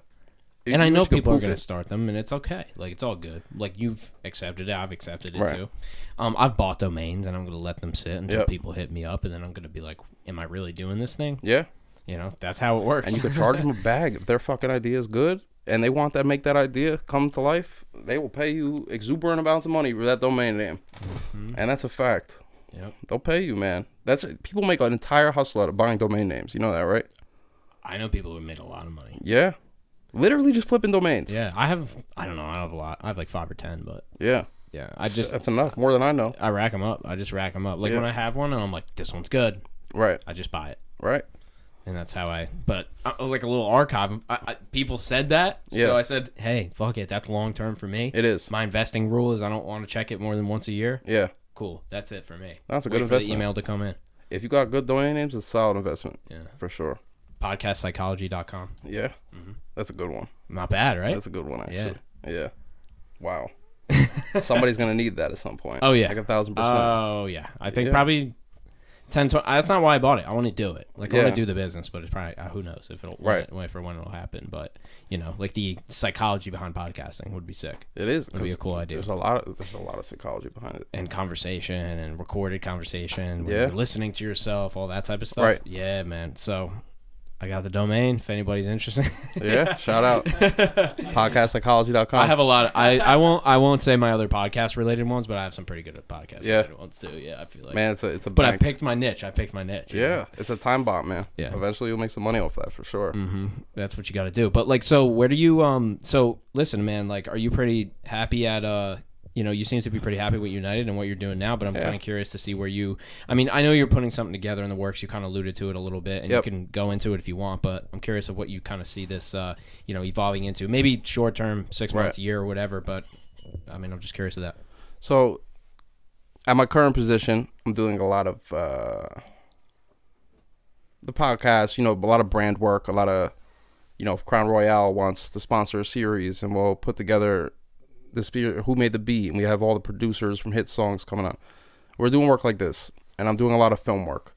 And I know people are going to start them, and it's okay. Like, it's all good. Like, you've accepted it. I've accepted it, too. I've bought domains, and I'm going to let them sit until people hit me up, and then I'm going to be like, am I really doing this thing? Yeah. You know, that's how it works. And you could charge them a bag. If their fucking idea is good, and they want to make that idea come to life, they will pay you exuberant amounts of money for that domain name. And that's a fact. Yep. They'll pay you, man. People make an entire hustle out of buying domain names. You know that, right? I know people who made a lot of money. Yeah. Literally just flipping domains. Yeah, I don't know, I have a lot. I have like 5 or 10, but yeah, that's enough, more than I know. I rack them up. I just rack them up. Like when I have one and I'm like, this one's good. Right. I just buy it. Right. And that's how but like a little archive. People said that, so I said, hey, fuck it. That's long term for me. It is. My investing rule is I don't want to check it more than once a year. Yeah. Cool. That's it for me. That's a good investment. For the email to come in. If you got good domain names, it's a solid investment. Yeah. For sure. Podcastpsychology.com. Yeah. That's a good one. Not bad, right? That's a good one, actually. Yeah. Wow. Somebody's going to need that at some point. Oh, yeah. Like 1,000%. Oh, yeah. I think probably 10, 20. That's not why I bought it. I want to do it. Like, I want to do the business, but it's probably, who knows if it'll, for when it'll happen. But, you know, like the psychology behind podcasting would be sick. It is. It would be a cool idea. There's a lot of psychology behind it. And conversation and recorded conversation. When you're listening to yourself, all that type of stuff. Right. Yeah, man. So I got the domain if anybody's interested. Yeah, shout out. Podcastpsychology.com. I have a lot of, I won't say my other podcast related ones, but I have some pretty good podcast related ones too. Yeah, I feel like. Man, it's a But bank. I picked my niche. Yeah, it's a time bomb, man. Yeah. Eventually you'll make some money off that for sure. That's what you got to do. But like, so where do you so listen, man, like, are you pretty happy at you know, you seem to be pretty happy with United and what you're doing now, but I'm kind of curious to see where I mean, I know you're putting something together in the works. You kind of alluded to it a little bit, and you can go into it if you want, but I'm curious of what you kind of see this, you know, evolving into. Maybe short term, 6 months, a year, or whatever, but I mean, I'm just curious of that. So, at my current position, I'm doing a lot of the podcast, you know, a lot of brand work, a lot of, you know, if Crown Royale wants to sponsor a series, and we'll put together Who Made the Beat, and we have all the producers from hit songs coming out. We're doing work like this, and I'm doing a lot of film work.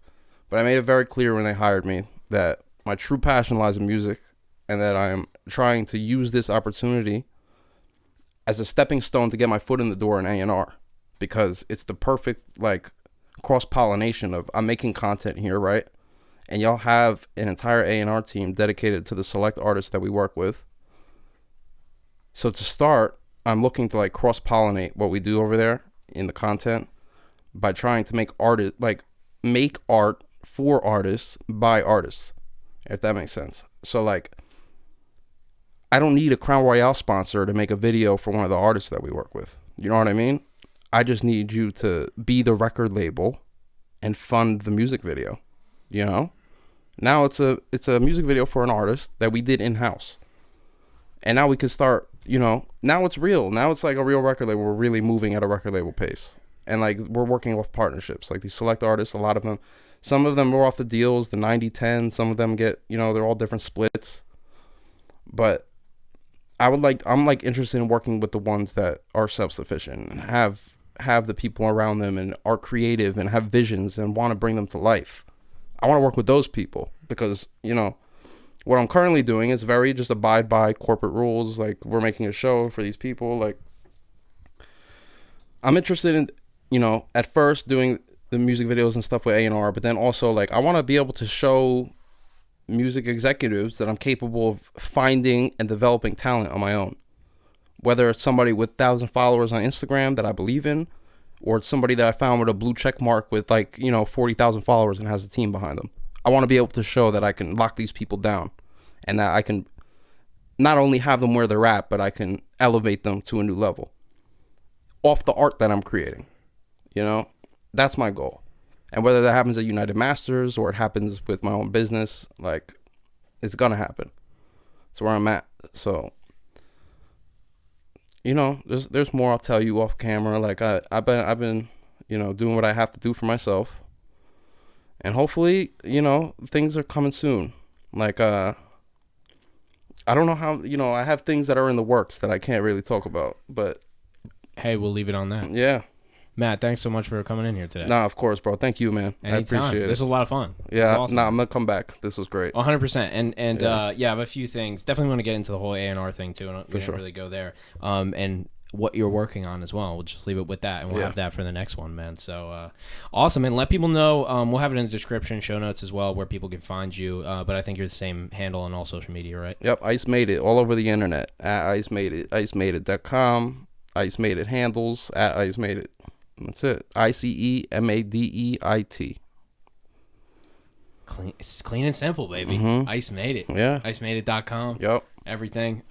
But I made it very clear when they hired me that my true passion lies in music, and that I am trying to use this opportunity as a stepping stone to get my foot in the door in A&R, because it's the perfect, like, cross-pollination of I'm making content here, right? And y'all have an entire A&R team dedicated to the select artists that we work with. So to start, I'm looking to like cross-pollinate what we do over there in the content by trying to make make art for artists by artists, if that makes sense. So like, I don't need a Crown Royale sponsor to make a video for one of the artists that we work with. You know what I mean? I just need you to be the record label and fund the music video. You know? Now it's a music video for an artist that we did in-house. And now we can start, you know, now it's real. Now it's like a real record label. We're really moving at a record label pace. And like, we're working with partnerships. Like these select artists, a lot of them, some of them are off the deals, the 90-10. Some of them get, you know, they're all different splits. But I'm like interested in working with the ones that are self-sufficient and have the people around them and are creative and have visions and want to bring them to life. I want to work with those people because, you know, what I'm currently doing is very just abide by corporate rules. Like, we're making a show for these people. Like, I'm interested in, you know, at first doing the music videos and stuff with A&R, but then also like I want to be able to show music executives that I'm capable of finding and developing talent on my own. Whether it's somebody with 1,000 followers on Instagram that I believe in, or it's somebody that I found with a blue check mark with like, you know, 40,000 followers and has a team behind them. I want to be able to show that I can lock these people down and that I can not only have them where they're at, but I can elevate them to a new level off the art that I'm creating. You know, that's my goal. And whether that happens at United Masters or it happens with my own business, like, it's gonna happen. That's where I'm at. So, you know, there's more I'll tell you off camera. Like I've been, you know, doing what I have to do for myself. And hopefully, you know, things are coming soon. Like I don't know how, you know, I have things that are in the works that I can't really talk about, but hey, we'll leave it on that. Yeah. Matt, thanks so much for coming in here today. Nah, of course, bro. Thank you, man. Anytime. I appreciate it. This was a lot of fun. Yeah, awesome. I'm gonna come back. This was great. 100%. And yeah, I have a few things. Definitely want to get into the whole A&R thing too. And we didn't really go there. And what you're working on as well. We'll just leave it with that, and we'll have that for the next one, man. So awesome. And let people know. We'll have it in the description, show notes as well, where people can find you. But I think you're the same handle on all social media, right? Yep. ICEMADEIT all over the internet at ICEMADEIT, ICEMADEIT.com, ICEMADEIT handles at ICEMADEIT. That's it. ICEMADEIT. It's clean and simple, baby. ICEMADEIT. Yeah. ICEMADEIT.com. Yep. Everything.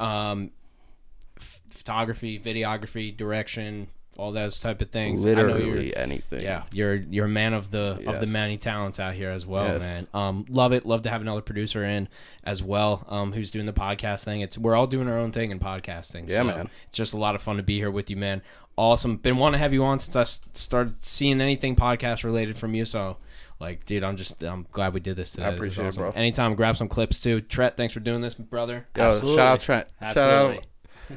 Photography, videography, direction, all those type of things. Literally anything. Yeah, you're a man of the many talents out here as well, man. Love it. Love to have another producer in as well, who's doing the podcast thing. We're all doing our own thing in podcasting. Yeah, so man. It's just a lot of fun to be here with you, man. Awesome. Been wanting to have you on since I started seeing anything podcast related from you. So, like, dude, I'm glad we did this today. I appreciate it, bro. Anytime, grab some clips too. Tret, thanks for doing this, brother. Yo, Absolutely. shout out Trent. Absolutely. Shout out.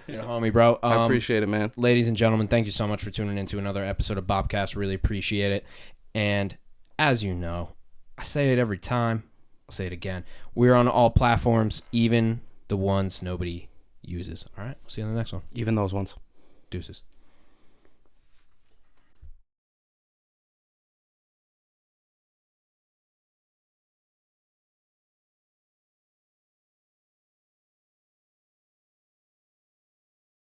You're a homie, bro. I appreciate it, man. Ladies and gentlemen, thank you so much for tuning into another episode of Bobcast. Really appreciate it. And as you know, I say it every time. I'll say it again. We're on all platforms, even the ones nobody uses. All right, we'll see you on the next one. Even those ones. Deuces.